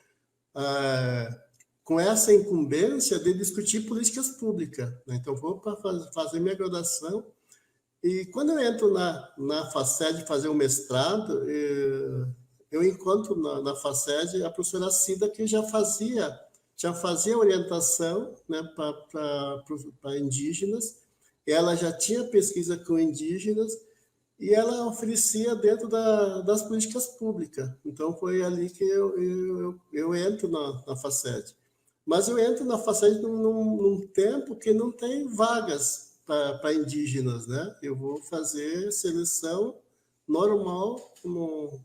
com essa incumbência de discutir políticas públicas, né? Então, vou para fazer minha graduação, e quando eu entro na FACED fazer o mestrado, eu encontro na FACED a professora Cida, que já fazia orientação, né, para indígenas, ela já tinha pesquisa com indígenas, e ela oferecia dentro das políticas públicas. Então, foi ali que eu entro na FACED. Mas eu entro na FACED num tempo que não tem vagas para indígenas, né? Eu vou fazer seleção normal, como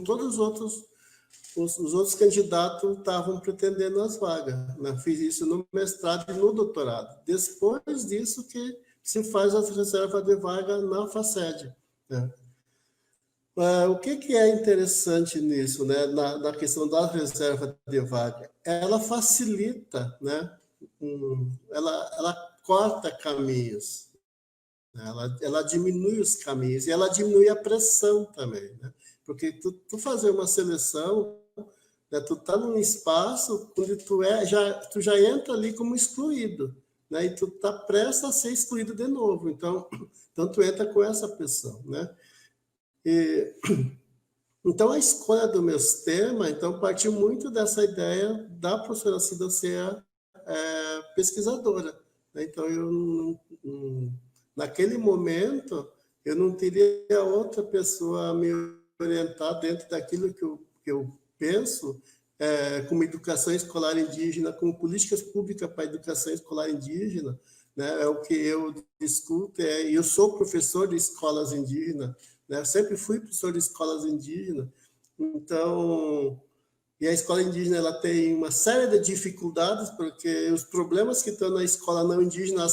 todos os outros candidatos estavam pretendendo as vagas, né? Fiz isso no mestrado e no doutorado. Depois disso que se faz as reservas de vaga na FACED, né? O que é interessante nisso, né? Na questão da reserva de vaga? Ela facilita, né? Ela corta caminhos, né? Ela diminui os caminhos, e ela diminui a pressão também, né? Porque tu fazer uma seleção, né? Tu está num espaço onde tu já entra ali como excluído, né? E tu está prestes a ser excluído de novo. Então tu entra com essa pressão, né? Então, a escolha do meu tema partiu muito dessa ideia da professora Cida ser pesquisadora, né? Então, naquele momento, eu não teria outra pessoa a me orientar dentro daquilo que eu penso, como educação escolar indígena, como políticas públicas para a educação escolar indígena, né? É o que eu discuto, e eu sou professor de escolas indígenas, né? Eu sempre fui professor de escolas indígenas, então, e a escola indígena ela tem uma série de dificuldades, porque os problemas que estão na escola não indígena,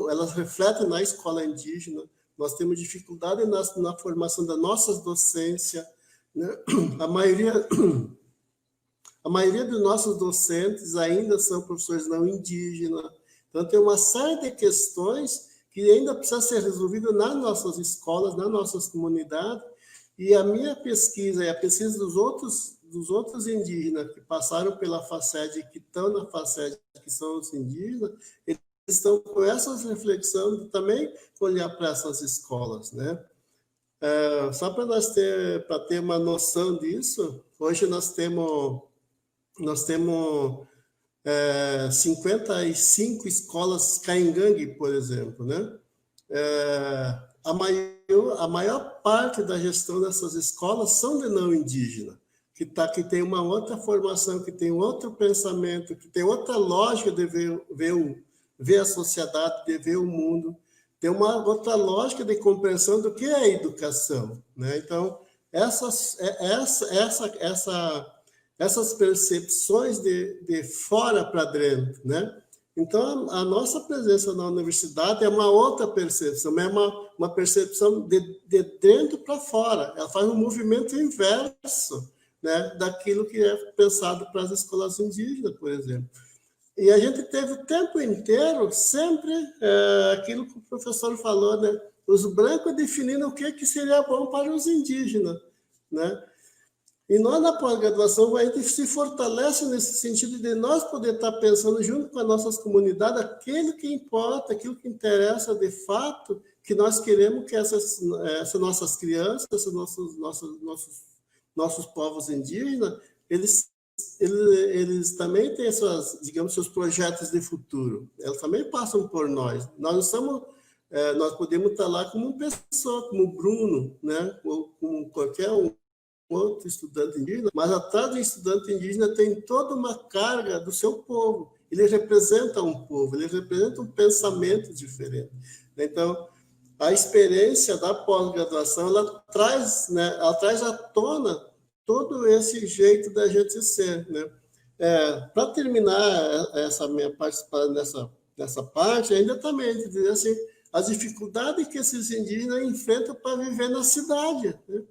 elas refletem na escola indígena. Nós temos dificuldade na formação das nossas docências, né? A maioria dos nossos docentes ainda são professores não indígenas. Então, tem uma série de questões que ainda precisa ser resolvido nas nossas escolas, nas nossas comunidades, e a minha pesquisa e a pesquisa dos outros indígenas que passaram pela FACED, que estão na FACED, que são os indígenas, eles estão com essas reflexões de também olhar para essas escolas, né? Só para ter uma noção disso, hoje nós temos 55 escolas caingangue, por exemplo, né? A maior parte da gestão dessas escolas são de não indígena, que tem uma outra formação, que tem outro pensamento, que tem outra lógica de ver a sociedade, de ver o mundo, tem uma outra lógica de compreensão do que é a educação, né? Então, essas percepções de fora para dentro, né? Então, a nossa presença na universidade é uma outra percepção, é uma percepção de dentro para fora. Ela faz um movimento inverso, né, daquilo que é pensado para as escolas indígenas, por exemplo. E a gente teve o tempo inteiro sempre aquilo que o professor falou, né? Os brancos definindo o que seria bom para os indígenas, né? E nós, na pós-graduação, a gente se fortalece nesse sentido de nós poder estar pensando junto com as nossas comunidades aquilo que importa, aquilo que interessa de fato, que nós queremos que essas nossas crianças, esses nossos povos indígenas, eles também têm seus projetos de futuro. Eles também passam por nós. Nós podemos estar lá como uma pessoa, como o Bruno, né? Ou como qualquer outro estudante indígena, mas atrás do estudante indígena tem toda uma carga do seu povo. Ele representa um povo, ele representa um pensamento diferente. Então, a experiência da pós-graduação, ela traz à tona todo esse jeito da gente ser, né? Para terminar essa minha participação nessa parte, ainda também dizer assim, as dificuldades que esses indígenas enfrentam para viver na cidade, né?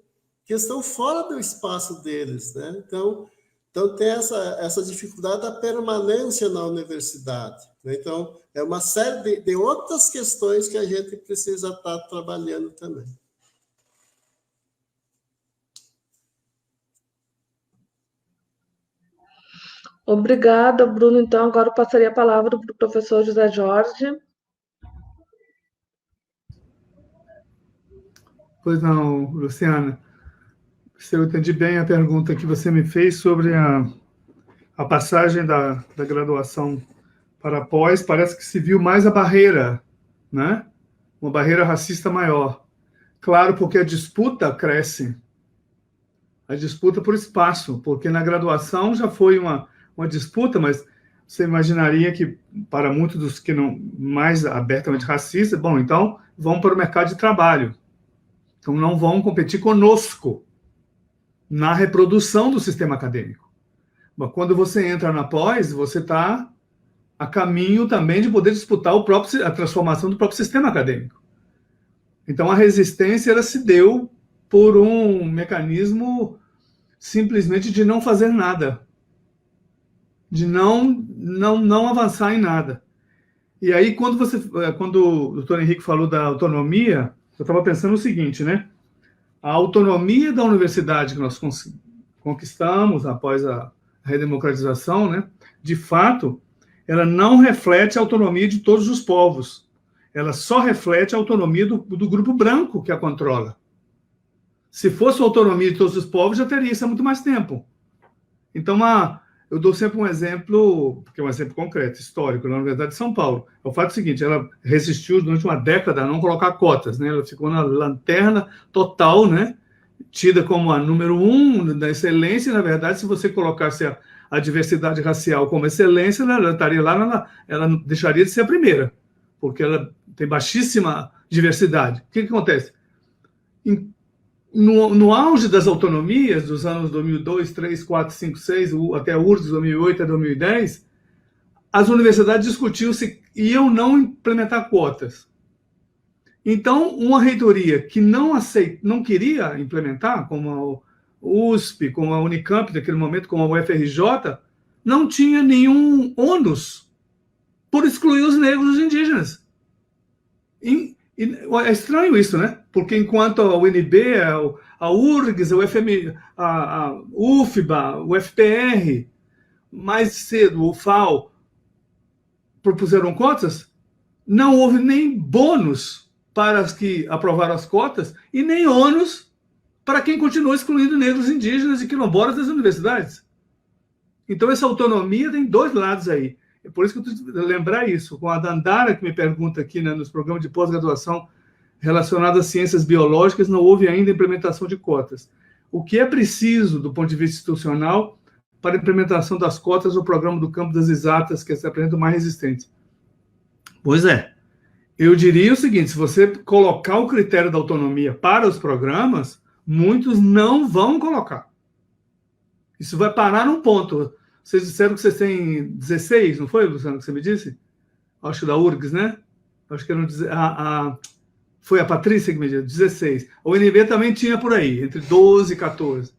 Que estão fora do espaço deles, né? Então tem essa dificuldade da permanência na universidade, né? Então, é uma série de outras questões que a gente precisa estar trabalhando também. Obrigada, Bruno. Então, agora eu passaria a palavra para o professor José Jorge. Pois não, Luciana. Se eu entendi bem a pergunta que você me fez sobre a passagem da graduação para a pós, parece que se viu mais a barreira, né? Uma barreira racista maior. Claro, porque a disputa cresce. A disputa por espaço, porque na graduação já foi uma disputa, mas você imaginaria que, para muitos dos que não mais abertamente racistas, bom, então vão para o mercado de trabalho. Então não vão competir conosco na reprodução do sistema acadêmico. Mas quando você entra na pós, você está a caminho também de poder disputar a transformação do próprio sistema acadêmico. Então a resistência ela se deu por um mecanismo simplesmente de não fazer nada, de não avançar em nada. E aí, quando o doutor Henrique falou da autonomia, eu estava pensando o seguinte, né? A autonomia da universidade que nós conquistamos após a redemocratização, né? De fato, ela não reflete a autonomia de todos os povos. Ela só reflete a autonomia do grupo branco que a controla. Se fosse a autonomia de todos os povos, já teria isso há muito mais tempo. Então, eu dou sempre um exemplo, porque é um exemplo concreto, histórico, na Universidade de São Paulo. É o fato seguinte, ela resistiu durante uma década a não colocar cotas, né? Ela ficou na lanterna total, né? Tida como a número 1 da excelência, e, na verdade, se você colocasse a diversidade racial como excelência, ela estaria lá, ela deixaria de ser a primeira, porque ela tem baixíssima diversidade. O que acontece? No auge das autonomias, dos anos 2002, 3, 4, 5, 6, até a URGS, 2008 a 2010, as universidades discutiam se iam não implementar cotas. Então, uma reitoria que não queria implementar, como a USP, como a Unicamp, naquele momento, como a UFRJ, não tinha nenhum ônus por excluir os negros e os indígenas. É estranho isso, né? Porque enquanto a UNB, a URGS, a UFBA, o FPR, mais cedo o FAO, propuseram cotas, não houve nem bônus para as que aprovaram as cotas e nem ônus para quem continuou excluindo negros, indígenas e quilombolas das universidades. Então, essa autonomia tem dois lados aí. É por isso que eu preciso lembrar isso. Com a Dandara, que me pergunta aqui, né, nos programas de pós-graduação relacionados às ciências biológicas, não houve ainda implementação de cotas. O que é preciso, do ponto de vista institucional, para a implementação das cotas no programa do campo das exatas, que se apresentam mais resistentes? Pois é. Eu diria o seguinte, se você colocar o critério da autonomia para os programas, muitos não vão colocar. Isso vai parar num ponto. Vocês disseram que vocês têm 16, não foi, Luciano, que você me disse? Acho que da URGS, né? Acho que eram... Foi a Patrícia que me disse, 16. A UNB também tinha por aí, entre 12 e 14.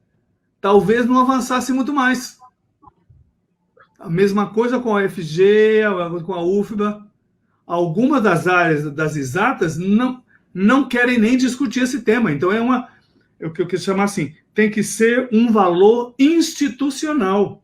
Talvez não avançasse muito mais. A mesma coisa com a UFG, com a UFBA. Algumas das áreas das exatas não querem nem discutir esse tema. Então, é o que eu quis chamar assim, tem que ser um valor institucional.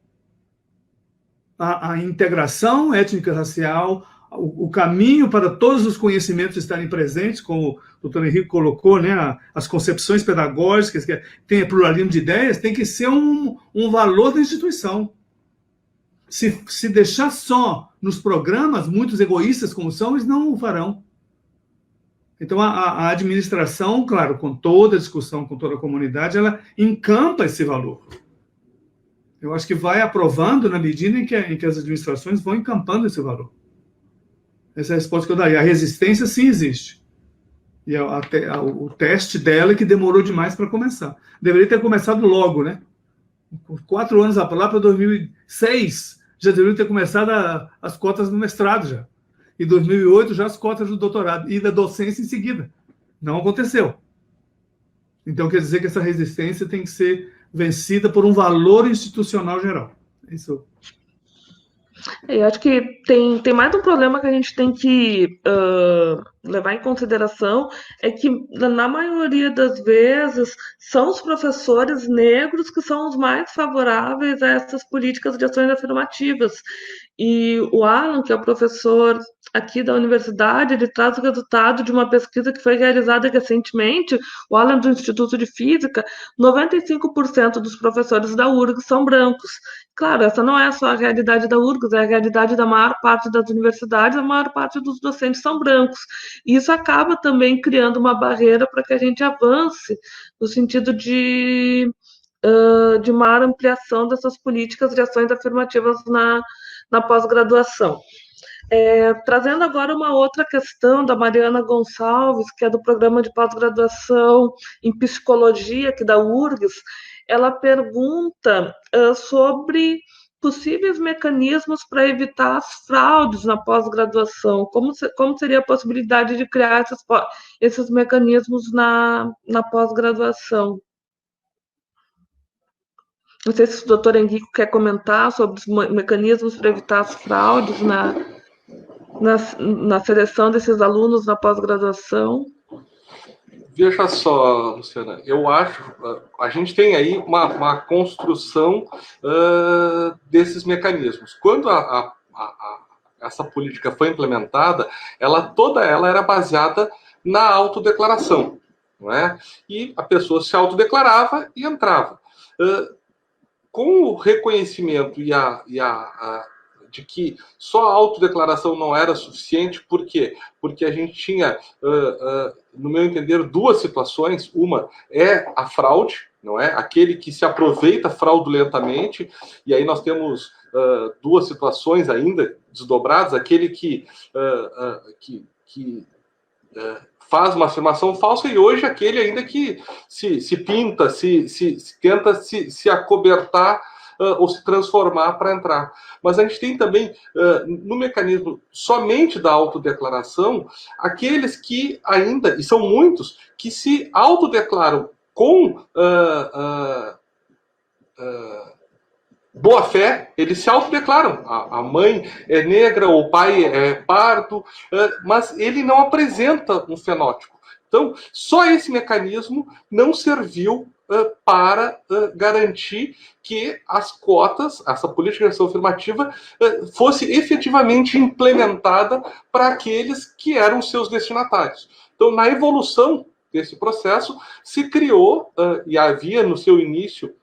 A integração étnico-racial, o caminho para todos os conhecimentos estarem presentes, como o doutor Henrique colocou, né, as concepções pedagógicas, que tem pluralismo de ideias, tem que ser um valor da instituição. Se deixar só nos programas, muitos egoístas como são, eles não o farão. Então, a administração, claro, com toda a discussão, com toda a comunidade, ela encampa esse valor. Eu acho que vai aprovando na medida em que as administrações vão encampando esse valor. Essa é a resposta que eu daria. A resistência, sim, existe. E o teste dela é que demorou demais para começar. Deveria ter começado logo, né? 4 anos lá para 2006, já deveria ter começado as cotas do mestrado já. e 2008 já as cotas do doutorado e da docência em seguida. Não aconteceu. Então, quer dizer que essa resistência tem que ser vencida por um valor institucional geral. Isso. Eu acho que tem mais um problema que a gente tem que levar em consideração, é que, na maioria das vezes, são os professores negros que são os mais favoráveis a essas políticas de ações afirmativas. E o Alan, que é o professor aqui da universidade, ele traz o resultado de uma pesquisa que foi realizada recentemente, o Alan do Instituto de Física, 95% dos professores da URGS são brancos. Claro, essa não é só a realidade da URGS, é a realidade da maior parte das universidades, a maior parte dos docentes são brancos. E isso acaba também criando uma barreira para que a gente avance no sentido de maior ampliação dessas políticas de ações afirmativas na pós-graduação. Trazendo agora uma outra questão da Mariana Gonçalves, que é do programa de pós-graduação em psicologia aqui da URGS, ela pergunta sobre possíveis mecanismos para evitar as fraudes na pós-graduação. Como seria a possibilidade de criar esses mecanismos na pós-graduação? Não sei se o doutor Henrique quer comentar sobre os mecanismos para evitar as fraudes na seleção desses alunos na pós-graduação. Veja só, Luciana, eu acho, a gente tem aí uma construção desses mecanismos. Quando essa política foi implementada, toda ela era baseada na autodeclaração, não é? E a pessoa se autodeclarava e entrava. Com o reconhecimento de que só a autodeclaração não era suficiente, por quê? Porque a gente tinha, no meu entender, duas situações. Uma é a fraude, não é? Aquele que se aproveita fraudulentamente, e aí nós temos duas situações ainda desdobradas, aquele que faz uma afirmação falsa, e hoje aquele ainda que se pinta, tenta se acobertar ou se transformar para entrar. Mas a gente tem também, no mecanismo somente da autodeclaração, aqueles que ainda, e são muitos, que se autodeclaram com boa fé, eles se autodeclaram. A mãe é negra, ou o pai é pardo, mas ele não apresenta um fenótipo. Então, só esse mecanismo não serviu para garantir que as cotas, essa política de ação afirmativa, fosse efetivamente implementada para aqueles que eram seus destinatários. Então, na evolução desse processo, se criou, e havia no seu início,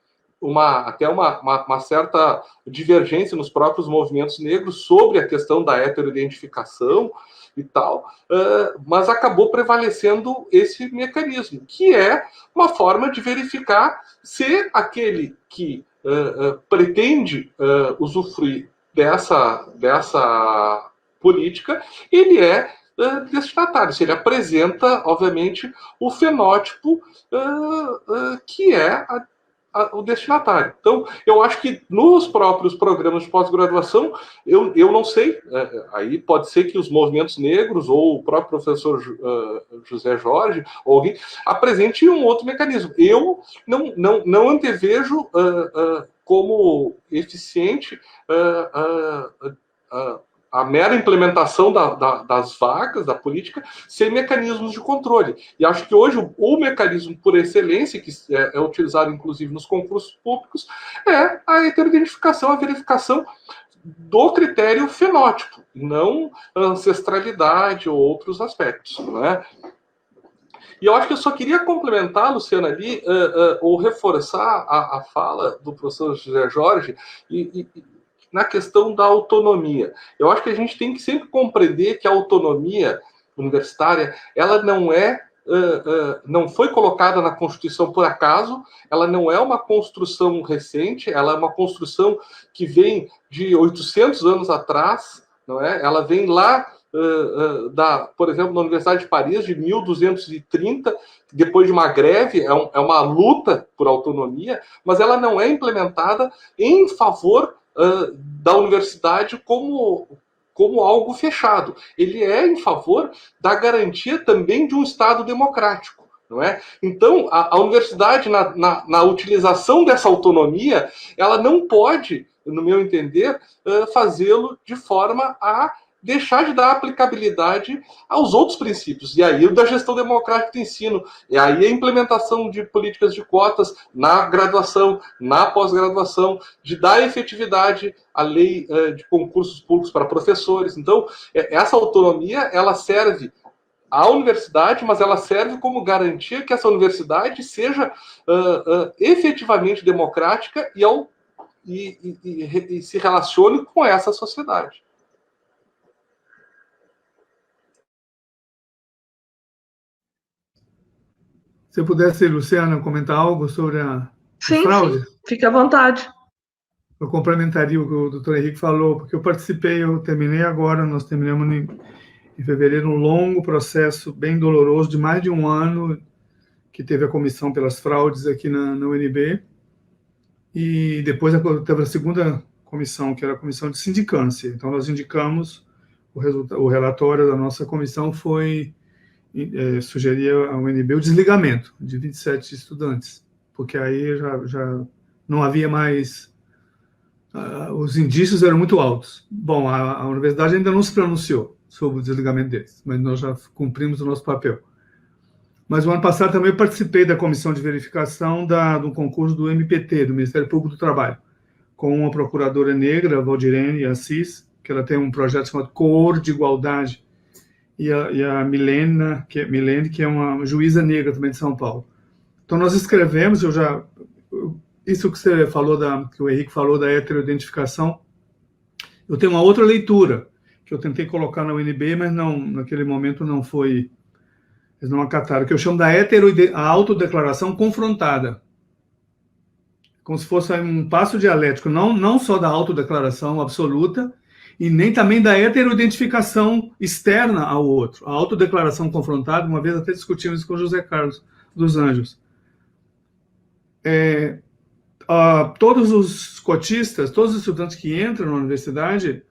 até uma certa divergência nos próprios movimentos negros sobre a questão da heteroidentificação e tal, mas acabou prevalecendo esse mecanismo, que é uma forma de verificar se aquele que pretende usufruir dessa política, ele é destinatário, se ele apresenta, obviamente, o fenótipo que é o destinatário. Então, eu acho que nos próprios programas de pós-graduação, eu não sei, aí pode ser que os movimentos negros ou o próprio professor José Jorge ou alguém apresente um outro mecanismo. Eu não antevejo como eficiente a mera implementação das vagas, da política, sem mecanismos de controle. E acho que hoje o mecanismo por excelência, que é utilizado inclusive nos concursos públicos, é a heteroidentificação, a verificação do critério fenótipo, não ancestralidade ou outros aspectos, não é? E eu acho que eu só queria complementar, Luciana, ali, ou reforçar a fala do professor José Jorge, na questão da autonomia. Eu acho que a gente tem que sempre compreender que a autonomia universitária, ela não foi colocada na Constituição por acaso, ela não é uma construção recente, ela é uma construção que vem de 800 anos atrás, não é? Ela vem lá, por exemplo, na Universidade de Paris, de 1230, depois de uma greve, é uma luta por autonomia, mas ela não é implementada em favor da universidade como como algo fechado. Ele é em favor da garantia também de um Estado democrático. Não é? Então, a universidade, na utilização dessa autonomia, ela não pode, no meu entender, fazê-lo de forma a deixar de dar aplicabilidade aos outros princípios. E aí o da gestão democrática do ensino, e aí a implementação de políticas de cotas na graduação, na pós-graduação, de dar efetividade à lei de concursos públicos para professores. Então, essa autonomia, ela serve à universidade, mas ela serve como garantia que essa universidade seja efetivamente democrática e se relacione com essa sociedade. Se eu pudesse, Luciana, comentar algo sobre a fraude? Sim, fique à vontade. Eu complementaria o que o doutor Henrique falou, porque eu terminei agora, nós terminamos em fevereiro um longo processo bem doloroso de mais de um ano, que teve a comissão pelas fraudes aqui na UNB, e depois teve a segunda comissão, que era a comissão de sindicância. Então, nós indicamos, o relatório da nossa comissão foi sugeria à UNB o desligamento de 27 estudantes, porque aí já não havia mais... os indícios eram muito altos. Bom, a universidade ainda não se pronunciou sobre o desligamento deles, mas nós já cumprimos o nosso papel. Mas o ano passado também eu participei da comissão de verificação do concurso do MPT, do Ministério Público do Trabalho, com uma procuradora negra, Valdirene Assis, que ela tem um projeto chamado Cor de Igualdade, e a Milene, que é uma juíza negra também de São Paulo. Então, nós escrevemos, isso que você falou, que o Henrique falou da heteroidentificação, eu tenho uma outra leitura, que eu tentei colocar na UNB, mas naquele momento não foi, eles não acataram, que eu chamo da a autodeclaração confrontada, como se fosse um passo dialético, não só da autodeclaração absoluta, e nem também da heteroidentificação externa ao outro. A autodeclaração confrontada, uma vez até discutimos isso com José Carlos dos Anjos. Todos os cotistas, todos os estudantes que entram na universidade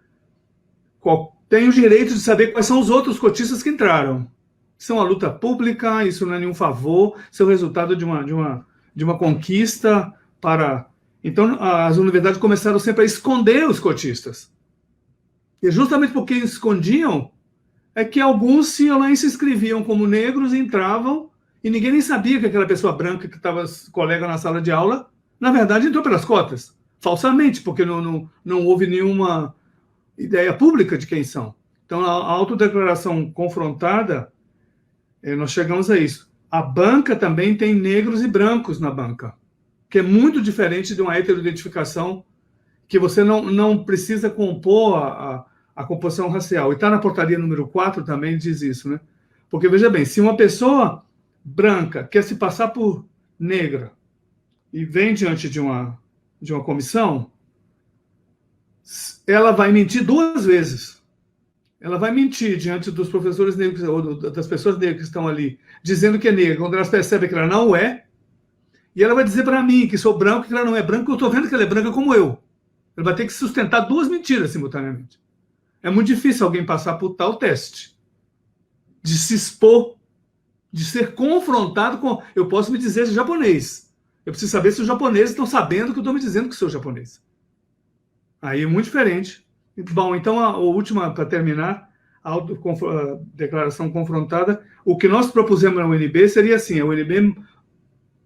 têm o direito de saber quais são os outros cotistas que entraram. Isso é uma luta pública, isso não é nenhum favor, isso é o resultado de uma conquista para... Então, as universidades começaram sempre a esconder os cotistas. E justamente porque escondiam, é que alguns iam lá e se inscreviam como negros, entravam, e ninguém nem sabia que aquela pessoa branca que estava colega na sala de aula, na verdade, entrou pelas cotas, falsamente, porque não houve nenhuma ideia pública de quem são. Então, a autodeclaração confrontada, nós chegamos a isso. A banca também tem negros e brancos na banca, que é muito diferente de uma heteroidentificação, que você não precisa compor a composição racial. E está na portaria número 4 também, diz isso, né? Porque, veja bem, se uma pessoa branca quer se passar por negra e vem diante de uma comissão, ela vai mentir 2 vezes. Ela vai mentir diante dos professores negros, ou das pessoas negras que estão ali, dizendo que é negra, quando elas percebem que ela não é, e ela vai dizer para mim, que sou branco, que ela não é branca, eu estou vendo que ela é branca como eu. Ela vai ter que sustentar 2 mentiras simultaneamente. É muito difícil alguém passar por tal teste, de se expor, de ser confrontado com... Eu posso me dizer japonês. Eu preciso saber se os japoneses estão sabendo que eu estou me dizendo que sou japonês. Aí é muito diferente. Bom, então, a última, para terminar, a declaração confrontada, o que nós propusemos na UNB seria assim, a UNB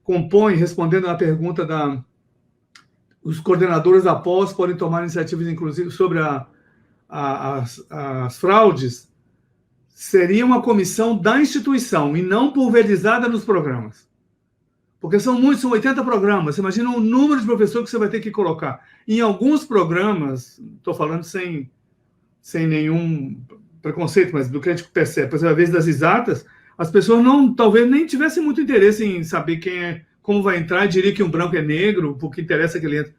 compõe, respondendo à pergunta os coordenadores da pós podem tomar iniciativas, inclusive, sobre as fraudes, seria uma comissão da instituição e não pulverizada nos programas. Porque são 80 programas. Você imagina o número de professores que você vai ter que colocar. Em alguns programas, estou falando sem nenhum preconceito, mas do que a gente percebe, por exemplo, a vez das exatas, as pessoas talvez nem tivessem muito interesse em saber quem é, como vai entrar, e diria que um branco é negro, porque interessa que ele entre.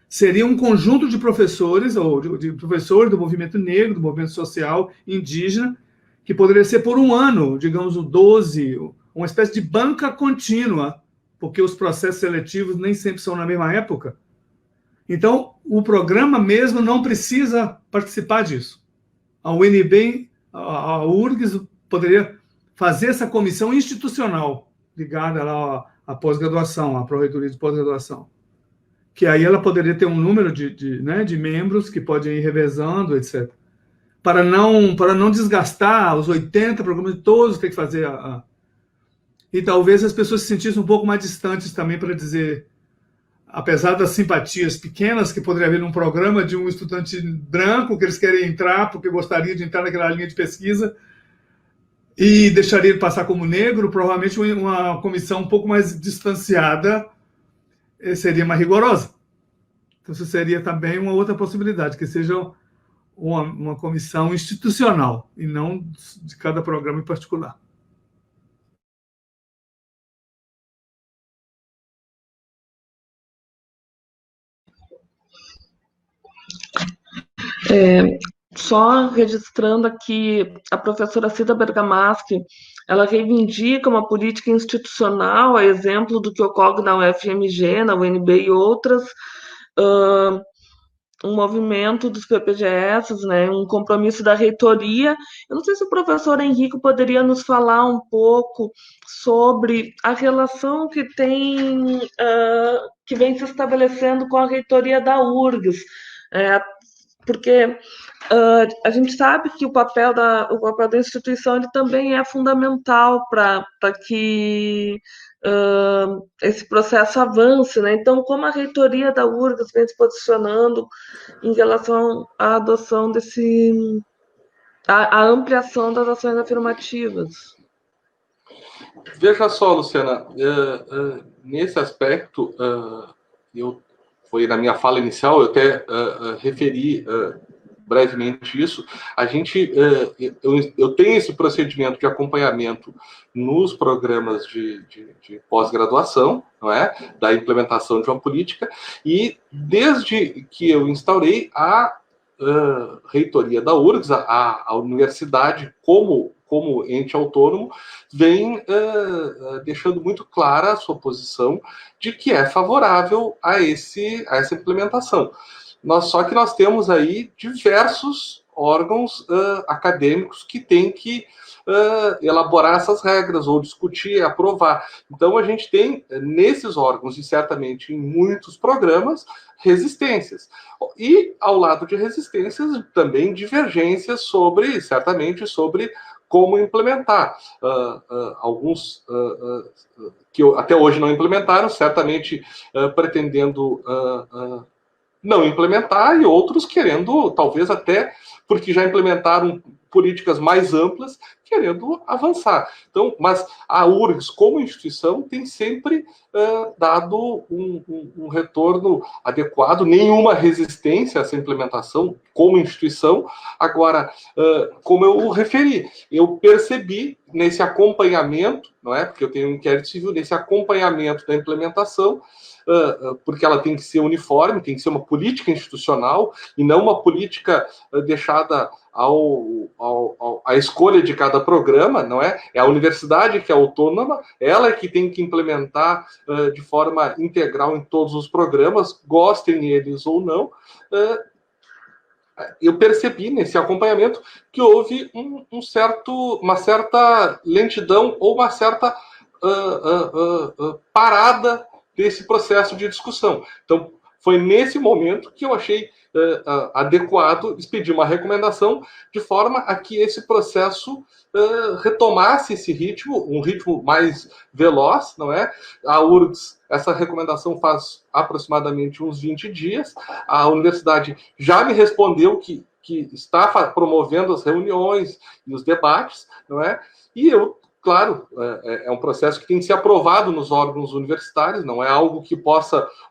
Seria um conjunto de professores, ou de professores do movimento negro, do movimento social, indígena, que poderia ser por um ano, digamos, 12, uma espécie de banca contínua, porque os processos seletivos nem sempre são na mesma época. Então, o programa mesmo não precisa participar disso. a UNB, a URGS poderia fazer essa comissão institucional ligada lá à pós-graduação, à pró-reitoria de pós-graduação, que aí ela poderia ter um número de membros que podem ir revezando, etc. Para não desgastar os 80 programas, todos tem que fazer E talvez as pessoas se sentissem um pouco mais distantes também para dizer, apesar das simpatias pequenas que poderia haver num programa de um estudante branco que eles querem entrar porque gostaria de entrar naquela linha de pesquisa e deixaria ele passar como negro, provavelmente uma comissão um pouco mais distanciada seria mais rigorosa. Então, isso seria também uma outra possibilidade, que seja uma comissão institucional e não de cada programa em particular. Só registrando aqui, a professora Cida Bergamaschi, ela reivindica uma política institucional, a exemplo do que ocorre na UFMG, na UNB e outras, um movimento dos PPGS, né, um compromisso da reitoria. Eu não sei se o professor Henrique poderia nos falar um pouco sobre a relação que vem se estabelecendo com a reitoria da URGS, porque a gente sabe que o papel da instituição ele também é fundamental para que esse processo avance, né? Então, como a reitoria da URGS vem se posicionando em relação à adoção a ampliação das ações afirmativas? Veja só, Luciana, nesse aspecto, foi na minha fala inicial, eu até referi brevemente isso. Eu tenho esse procedimento de acompanhamento nos programas de pós-graduação, não é? Da implementação de uma política, e desde que eu instaurei a reitoria da URGS, a universidade como ente autônomo, vem deixando muito clara a sua posição de que é favorável a essa implementação. Só que nós temos aí diversos órgãos acadêmicos que têm que elaborar essas regras, ou discutir, aprovar. Então, a gente tem, nesses órgãos, e certamente em muitos programas, resistências. E, ao lado de resistências, também divergências certamente sobre como implementar. Alguns que até hoje não implementaram, certamente pretendendo não implementar, e outros querendo, talvez até, porque já implementaram políticas mais amplas, querendo avançar. Então, mas a URGS, como instituição, tem sempre dado um retorno adequado, nenhuma resistência a essa implementação como instituição. Agora, como eu referi, eu percebi nesse acompanhamento, não é? Porque eu tenho um inquérito civil, nesse acompanhamento da implementação, porque ela tem que ser uniforme, tem que ser uma política institucional e não uma política deixada à escolha de cada programa, não é? É a universidade que é autônoma, ela é que tem que implementar de forma integral em todos os programas, gostem eles ou não. Eu percebi nesse acompanhamento que houve uma certa lentidão ou uma certa parada desse processo de discussão. Então, foi nesse momento que eu achei adequado expedir uma recomendação de forma a que esse processo retomasse esse ritmo, um ritmo mais veloz, não é? A URGS, essa recomendação faz aproximadamente uns 20 dias, a universidade já me respondeu que está promovendo as reuniões e os debates, não é? E eu, claro, é um processo que tem que ser aprovado nos órgãos universitários, não é algo que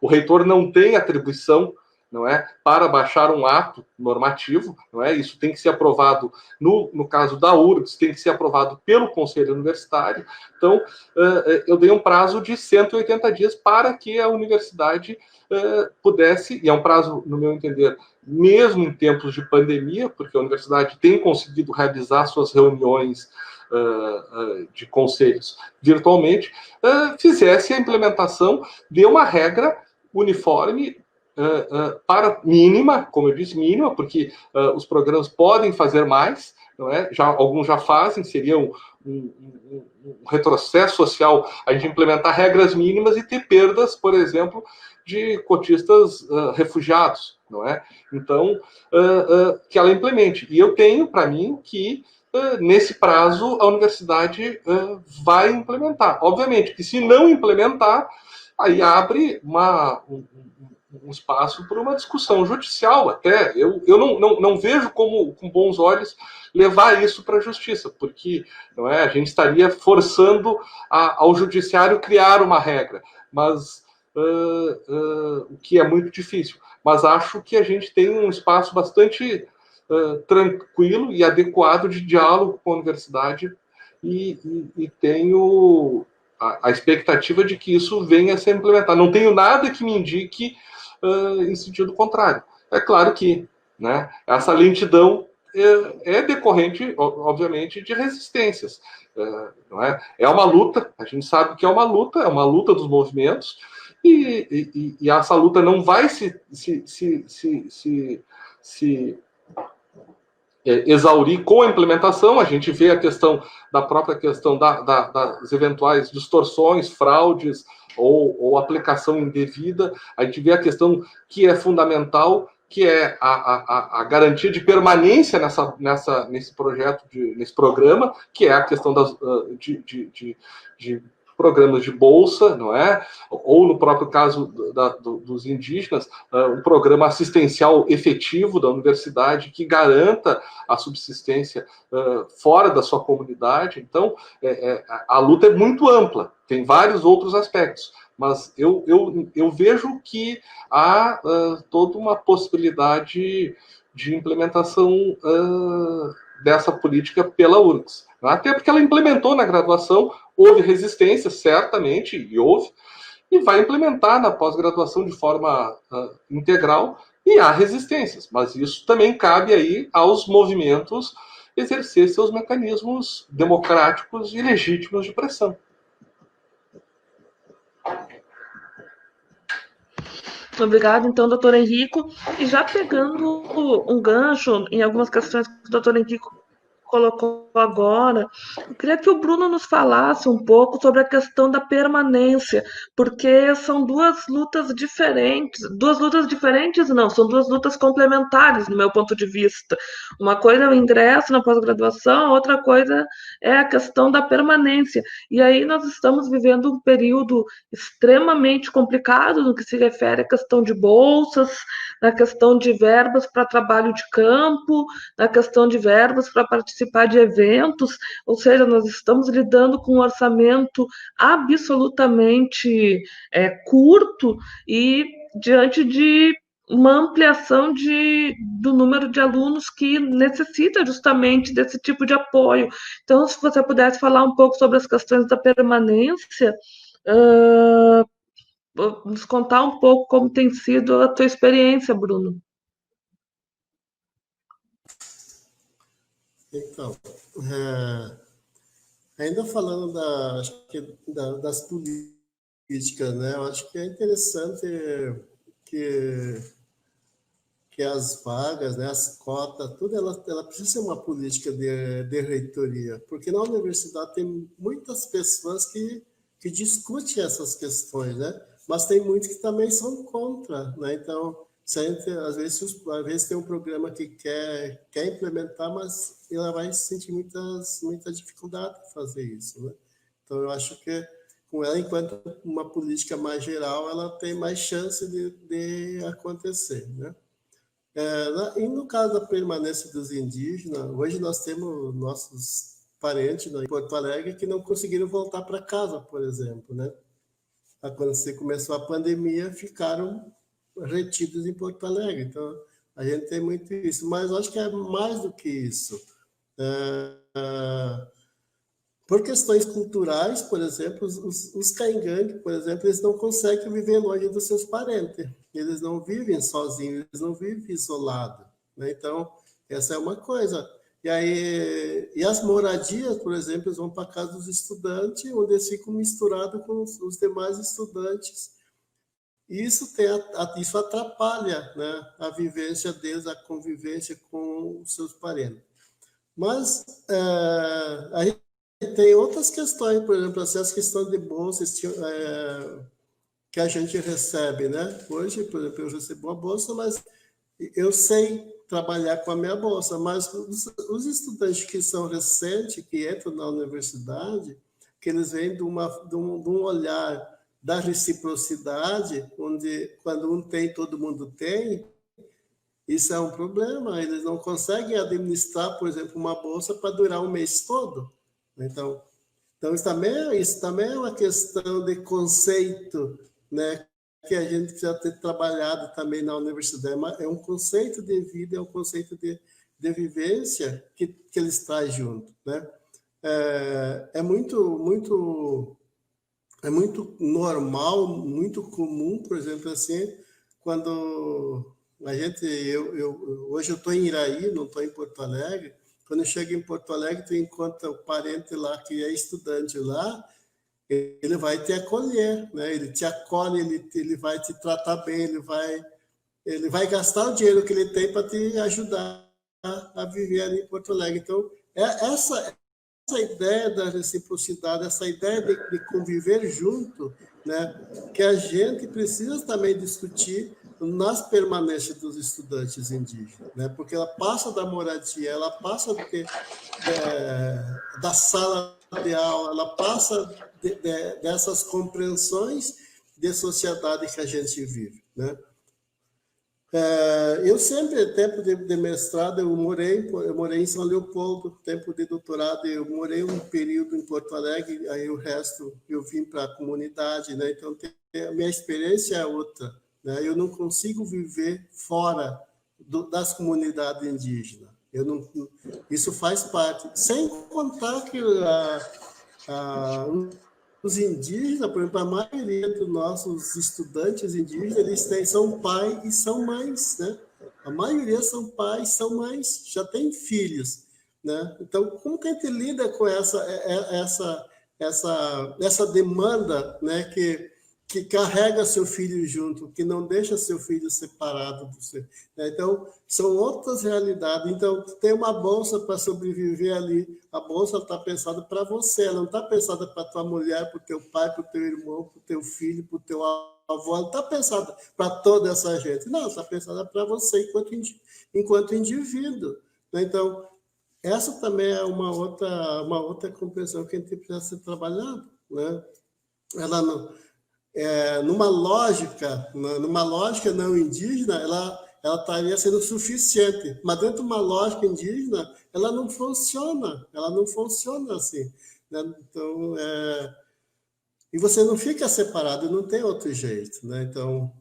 o reitor não tem atribuição, não é, para baixar um ato normativo, não é? Isso tem que ser aprovado, no caso da URGS, tem que ser aprovado pelo Conselho Universitário. Então, eu dei um prazo de 180 dias para que a universidade pudesse, e é um prazo, no meu entender, mesmo em tempos de pandemia, porque a universidade tem conseguido realizar suas reuniões de conselhos virtualmente, fizesse a implementação de uma regra uniforme para mínima, como eu disse, mínima, porque os programas podem fazer mais, não é? Alguns já fazem, seria um retrocesso social a gente implementar regras mínimas e ter perdas, por exemplo, de cotistas refugiados, não é? Então, que ela implemente. E eu tenho para mim que, nesse prazo, a universidade vai implementar. Obviamente que se não implementar, aí abre um espaço para uma discussão judicial até. Eu não vejo com bons olhos levar isso para a justiça, porque não é, a gente estaria forçando ao judiciário criar uma regra, mas o que é muito difícil. Mas acho que a gente tem um espaço bastante tranquilo e adequado de diálogo com a universidade e tenho a expectativa de que isso venha a ser implementado. Não tenho nada que me indique em sentido contrário. É claro que, né, essa lentidão é decorrente, obviamente, de resistências. Não é? É uma luta, a gente sabe que é uma luta dos movimentos, e essa luta não vai se exaurir com a implementação. A gente vê a questão da própria questão das eventuais distorções, fraudes ou aplicação indevida. A gente vê a questão que é fundamental, que é a garantia de permanência nesse projeto, nesse programa, que é a questão de programas de bolsa, não é? Ou no próprio caso dos indígenas, um programa assistencial efetivo da universidade que garanta a subsistência fora da sua comunidade. Então, a luta é muito ampla, tem vários outros aspectos, mas eu vejo que há toda uma possibilidade de implementação dessa política pela URGS. Até porque ela implementou na graduação, houve resistência, certamente, e vai implementar na pós-graduação de forma integral, e há resistências, mas isso também cabe aí aos movimentos exercer seus mecanismos democráticos e legítimos de pressão. Obrigado, então, doutor Henrico. E já pegando um gancho em algumas questões que o doutor Henrico colocou agora, eu queria que o Bruno nos falasse um pouco sobre a questão da permanência, porque são duas lutas diferentes não, são duas lutas complementares, no meu ponto de vista. Uma coisa é o ingresso na pós-graduação, outra coisa é a questão da permanência. E aí nós estamos vivendo um período extremamente complicado no que se refere à questão de bolsas, na questão de verbas para trabalho de campo, na questão de verbas para participar de eventos, ou seja, nós estamos lidando com um orçamento absolutamente curto e diante de uma ampliação do número de alunos que necessita justamente desse tipo de apoio. Então, se você pudesse falar um pouco sobre as questões da permanência, nos contar um pouco como tem sido a tua experiência, Bruno. Então, ainda falando das políticas, né? Eu acho que é interessante que as vagas, né, as cotas, tudo ela precisa ser uma política de reitoria, porque na universidade tem muitas pessoas que discutem essas questões, né? Mas tem muitos que também são contra, né? Então, às vezes tem um programa que quer implementar, mas ela vai sentir muita dificuldade de fazer isso, né? Então, eu acho que com ela, enquanto uma política mais geral, ela tem mais chance de acontecer, né? E no caso da permanência dos indígenas, hoje nós temos nossos parentes em Porto Alegre que não conseguiram voltar para casa, por exemplo, né? Quando começou a pandemia, ficaram retidos em Porto Alegre. Então, a gente tem muito isso. Mas eu acho que é mais do que isso. Por questões culturais, por exemplo, os caingangue, por exemplo, eles não conseguem viver longe dos seus parentes. Eles não vivem sozinhos, eles não vivem isolados, né? Então, essa é uma coisa. E as moradias, por exemplo, eles vão para a casa dos estudantes, onde eles ficam misturados com os demais estudantes E isso, isso atrapalha, né, a vivência deles, a convivência com os seus parentes. Mas a gente tem outras questões, por exemplo, essas questões de bolsas que a gente recebe, né? Hoje, por exemplo, eu recebo uma bolsa, mas eu sei trabalhar com a minha bolsa, mas os estudantes que são recentes, que entram na universidade, que eles vêm de um olhar da reciprocidade, onde quando um tem, todo mundo tem, isso é um problema. Eles não conseguem administrar, por exemplo, uma bolsa para durar um mês todo. Então isso também é uma questão de conceito, né, que a gente já tem trabalhado também na universidade. É um conceito de vida, é um conceito de vivência que eles trazem junto, né? É muito normal, muito comum, por exemplo, assim, quando hoje eu estou em Iraí, não estou em Porto Alegre. Quando eu chego em Porto Alegre, tu encontra o parente lá que é estudante lá, ele vai te acolher, né? Ele te acolhe, ele vai te tratar bem, ele vai gastar o dinheiro que ele tem para te ajudar a viver ali em Porto Alegre. Então, essa ideia da reciprocidade, essa ideia de conviver junto, né, que a gente precisa também discutir nas permanências dos estudantes indígenas, né, porque ela passa da moradia, ela passa da sala de aula, ela passa dessas compreensões de sociedade que a gente vive, né. Eu sempre, tempo de mestrado, eu morei em São Leopoldo, tempo de doutorado, eu morei um período em Porto Alegre, aí o resto eu vim para a comunidade, né? Então, a minha experiência é outra, né? Eu não consigo viver fora das comunidades indígenas. Isso faz parte. Sem contar que os indígenas, por exemplo, a maioria dos nossos estudantes indígenas, eles são pais e são mães, né? A maioria são pais, são mães, já têm filhos, né? Então, como que a gente lida com essa demanda, né, que carrega seu filho junto, que não deixa seu filho separado do seu, né? Então, são outras realidades. Então, tem uma bolsa para sobreviver ali, a bolsa está pensada para você, ela não está pensada para tua mulher, para o teu pai, para o teu irmão, para o teu filho, para o teu avô, não está pensada para toda essa gente, não, está pensada para você enquanto indivíduo, né? Então, essa também é uma outra compreensão que a gente precisa ser trabalhado, né? Ela não... numa lógica não indígena, ela estaria sendo suficiente, mas dentro de uma lógica indígena, ela não funciona assim, né? Então, e você não fica separado, não tem outro jeito, né? Então,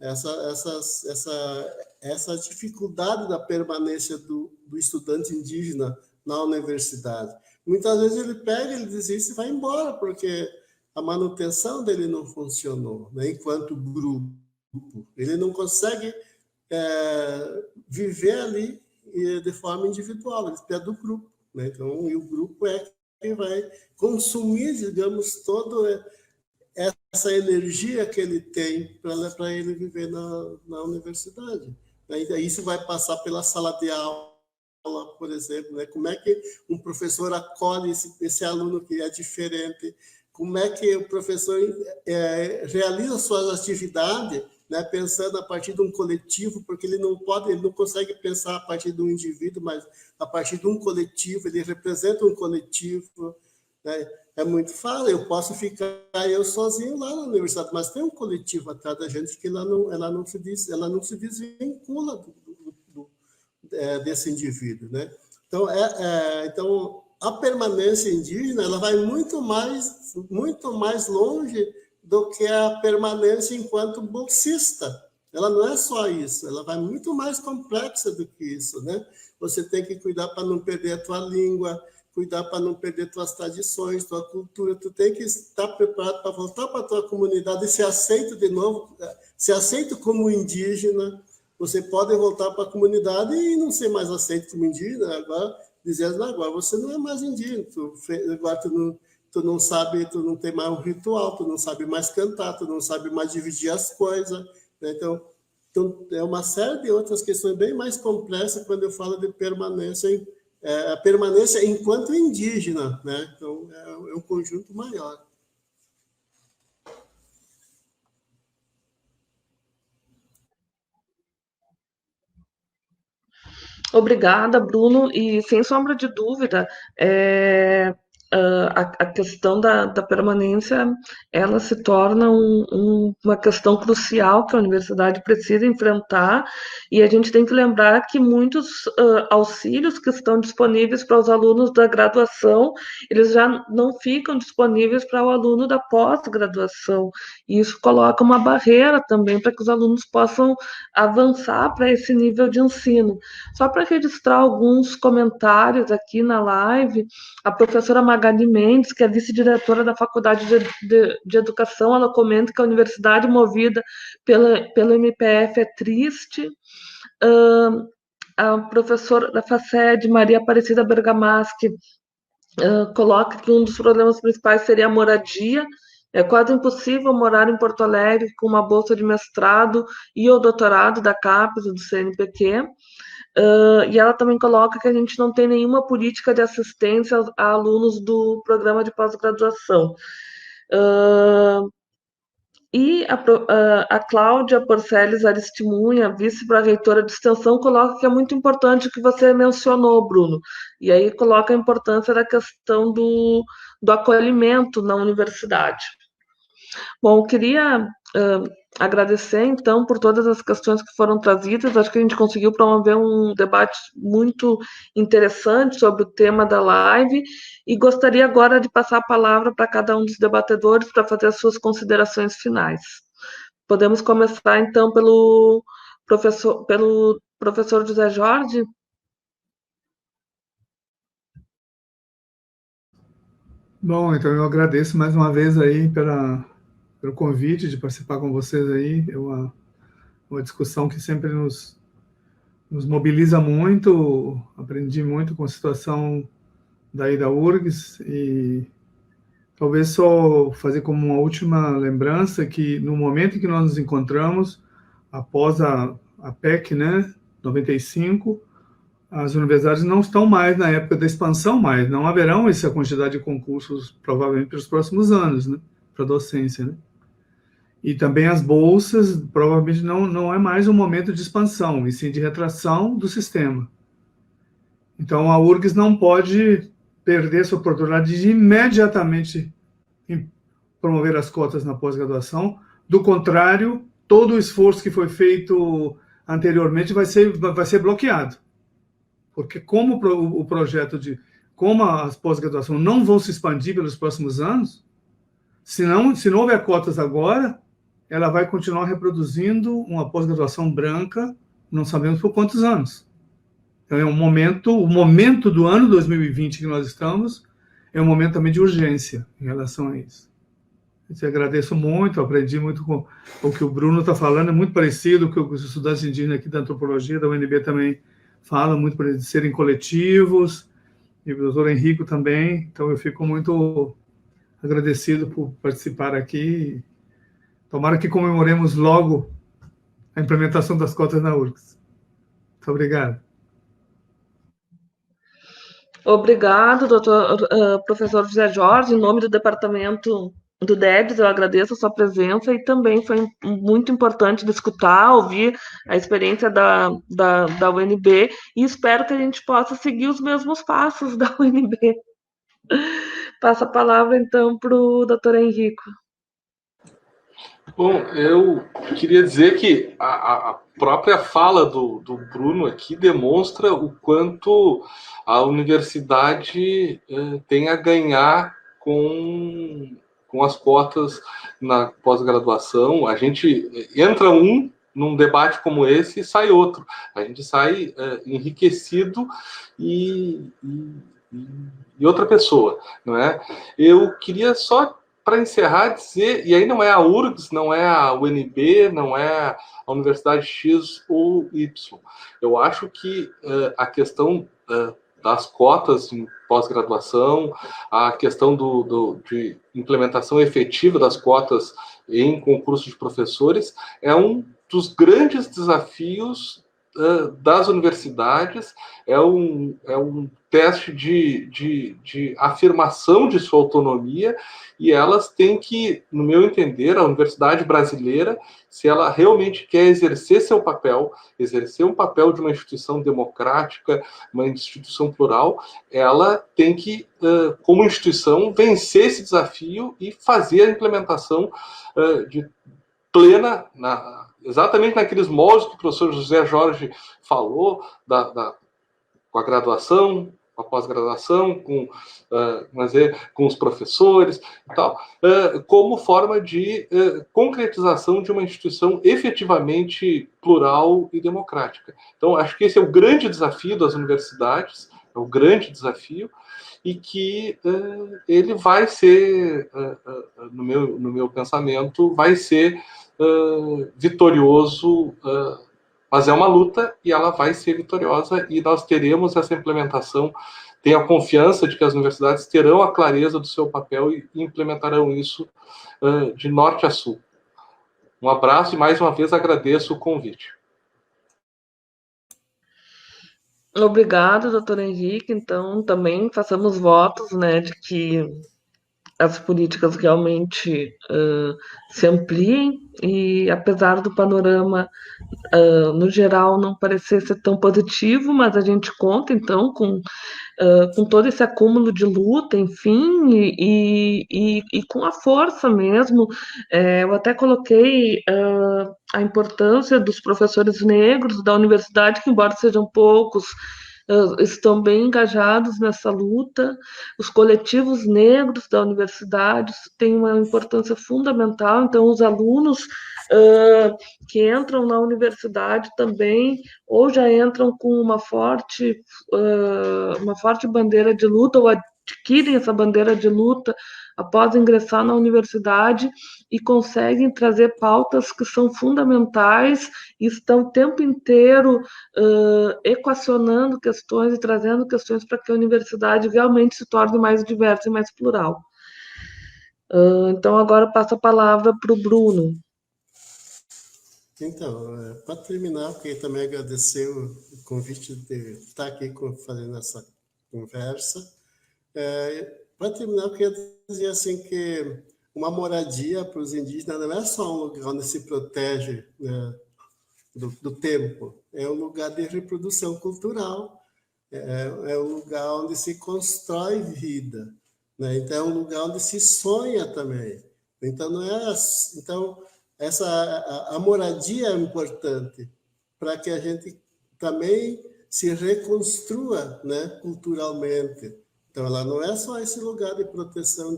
essa dificuldade da permanência do estudante indígena na universidade, muitas vezes ele desiste e vai embora, porque a manutenção dele não funcionou, né? Enquanto grupo. Ele não consegue viver ali de forma individual, ele precisa do grupo, né? Então, e o grupo é quem vai consumir, digamos, toda essa energia que ele tem para ele viver na universidade. Isso vai passar pela sala de aula, por exemplo, né? Como é que um professor acolhe esse aluno que é diferente, como é que o professor realiza suas atividades, né, pensando a partir de um coletivo, porque ele não consegue pensar a partir de um indivíduo, mas a partir de um coletivo, ele representa um coletivo, né? É muito fácil, eu posso ficar eu sozinho lá na universidade, mas tem um coletivo atrás da gente que ela não se desvincula desse indivíduo, né? Então, então, a permanência indígena ela vai muito mais longe do que a permanência enquanto bolsista. Ela não é só isso, ela vai muito mais complexa do que isso, né? Você tem que cuidar para não perder a tua língua, cuidar para não perder tuas tradições, tua cultura. Tu tem que estar preparado para voltar para a tua comunidade e ser aceito de novo, ser aceito como indígena. Você pode voltar para a comunidade e não ser mais aceito como indígena, dizendo, agora você não é mais indígena, agora tu não sabe, tu não tem mais um ritual, tu não sabe mais cantar, tu não sabe mais dividir as coisas, né? Então, é uma série de outras questões bem mais complexas quando eu falo de permanência, a permanência enquanto indígena, né? Então, é um conjunto maior. Obrigada, Bruno. E sem sombra de dúvida, a questão da permanência ela se torna uma questão crucial que a universidade precisa enfrentar, e a gente tem que lembrar que muitos auxílios que estão disponíveis para os alunos da graduação, eles já não ficam disponíveis para o aluno da pós-graduação. E isso coloca uma barreira também para que os alunos possam avançar para esse nível de ensino. Só para registrar alguns comentários aqui na live, a professora Magali Mendes, que é vice-diretora da Faculdade de Educação, ela comenta que a universidade movida pelo MPF é triste. A professora da FACED, Maria Aparecida Bergamaschi, coloca que um dos problemas principais seria a moradia. É quase impossível morar em Porto Alegre com uma bolsa de mestrado e ou doutorado da CAPES ou do CNPq. E ela também coloca que a gente não tem nenhuma política de assistência a alunos do programa de pós-graduação. E a Cláudia Porceles Aristimunha, vice-reitora de extensão, coloca que é muito importante o que você mencionou, Bruno, e aí coloca a importância da questão do acolhimento na universidade. Bom, eu queria agradecer, então, por todas as questões que foram trazidas. Acho que a gente conseguiu promover um debate muito interessante sobre o tema da live, e gostaria agora de passar a palavra para cada um dos debatedores para fazer as suas considerações finais. Podemos começar, então, pelo professor José Jorge. Bom, então eu agradeço mais uma vez aí pelo convite de participar com vocês aí. É uma discussão que sempre nos mobiliza muito. Aprendi muito com a situação daí da URGS, e talvez só fazer como uma última lembrança que no momento em que nós nos encontramos, após a PEC, né, 95, as universidades não estão mais na época da expansão, mais não haverão essa quantidade de concursos provavelmente para os próximos anos, né, para docência, né? E também as bolsas provavelmente não é mais um momento de expansão, e sim de retração do sistema. Então a URGS não pode perder essa oportunidade de imediatamente promover as cotas na pós-graduação. Do contrário, todo o esforço que foi feito anteriormente vai ser bloqueado. Porque como o projeto como as pós-graduações não vão se expandir pelos próximos anos, se não houver cotas agora, ela vai continuar reproduzindo uma pós-graduação branca, não sabemos por quantos anos. Então, o momento do ano 2020 que nós estamos, é um momento também de urgência em relação a isso. Eu te agradeço muito, aprendi muito com o que o Bruno está falando, é muito parecido com o que os estudantes indígenas aqui da antropologia, da UNB também falam, muito para eles serem coletivos, e o doutor Henrico também. Então, eu fico muito agradecido por participar aqui. Tomara que comemoremos logo a implementação das cotas na URGS. Muito obrigado. Obrigado, professor José Jorge. Em nome do departamento do DEBS, eu agradeço a sua presença, e também foi muito importante escutar, ouvir a experiência da UNB, e espero que a gente possa seguir os mesmos passos da UNB. Passo a palavra, então, para o doutor Henrico. Bom, eu queria dizer que a própria fala do Bruno aqui demonstra o quanto a universidade tem a ganhar com as cotas na pós-graduação. A gente entra num debate como esse e sai outro. A gente sai enriquecido e outra pessoa, não é? Eu queria só, para encerrar, dizer, e aí não é a URGS, não é a UNB, não é a Universidade X ou Y. Eu acho que a questão das cotas em pós-graduação, a questão de implementação efetiva das cotas em concurso de professores é um dos grandes desafios das universidades, é um teste de afirmação de sua autonomia, e elas têm que, no meu entender, a universidade brasileira, se ela realmente quer exercer seu papel, exercer um papel de uma instituição democrática, uma instituição plural, ela tem que, como instituição, vencer esse desafio e fazer a implementação de plena, exatamente naqueles moldes que o professor José Jorge falou, com a graduação, com a pós-graduação, com os professores e tal, como forma de concretização de uma instituição efetivamente plural e democrática. Então, acho que esse é o grande desafio das universidades, é o grande desafio, e que ele vai ser, no meu pensamento, vai ser vitorioso, mas é uma luta e ela vai ser vitoriosa, e nós teremos essa implementação. Tenho a confiança de que as universidades terão a clareza do seu papel e implementarão isso de norte a sul. Um abraço e mais uma vez agradeço o convite. Obrigado, doutor Henrique. Então, também façamos votos, né, de que as políticas realmente se ampliem, e apesar do panorama, no geral, não parecer ser tão positivo, mas a gente conta, então, com todo esse acúmulo de luta, enfim, e com a força mesmo. Eu até coloquei a importância dos professores negros da universidade, que, embora sejam poucos, estão bem engajados nessa luta. Os coletivos negros da universidade têm uma importância fundamental. Então, os alunos que entram na universidade também, ou já entram com uma forte bandeira de luta, ou adquirem essa bandeira de luta após ingressar na universidade, e conseguem trazer pautas que são fundamentais e estão o tempo inteiro equacionando questões e trazendo questões para que a universidade realmente se torne mais diversa e mais plural. Então, agora eu passo a palavra para o Bruno. Então, para terminar, eu queria também agradecer o convite de estar aqui fazendo essa conversa. Para terminar, eu queria dizer assim que uma moradia para os indígenas não é só um lugar onde se protege, né, do tempo, é um lugar de reprodução cultural, é um lugar onde se constrói vida, né? Então é um lugar onde se sonha também. Então não é, então a moradia é importante para que a gente também se reconstrua, né, culturalmente. Então ela não é só esse lugar de proteção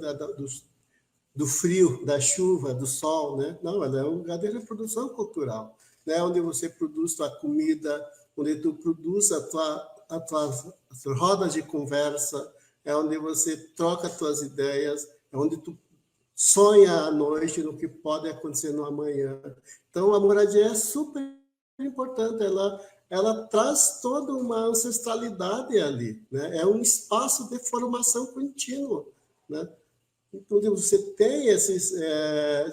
do frio, da chuva, do sol, né? Não, ela é um lugar de reprodução cultural, né? Onde você produz tua comida, onde tu produz a tua roda de conversa, é onde você troca tuas ideias, é onde tu sonha à noite no que pode acontecer no amanhã. Então, a moradia é super importante, ela traz toda uma ancestralidade ali, né? É um espaço de formação contínua, né? Então, você tem esses,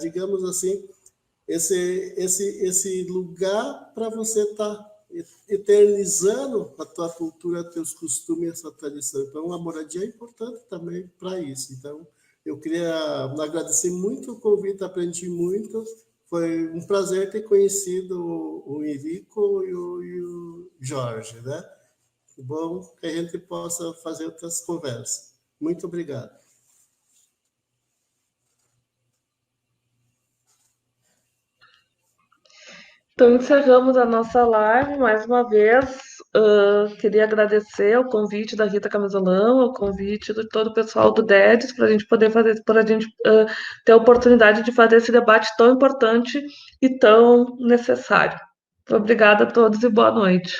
digamos assim, esse lugar para você estar eternizando a tua cultura, teus costumes, essa tradição. Então, a moradia é importante também para isso. Então, eu queria agradecer muito o convite, aprendi muito. Foi um prazer ter conhecido o Henrico e o Jorge, né? Bom que a gente possa fazer outras conversas. Muito obrigado. Então, encerramos a nossa live mais uma vez. Queria agradecer o convite da Rita Camisolão, o convite de todo o pessoal do DEDES, para a gente poder fazer, para a gente ter a oportunidade de fazer esse debate tão importante e tão necessário. Obrigada a todos e boa noite.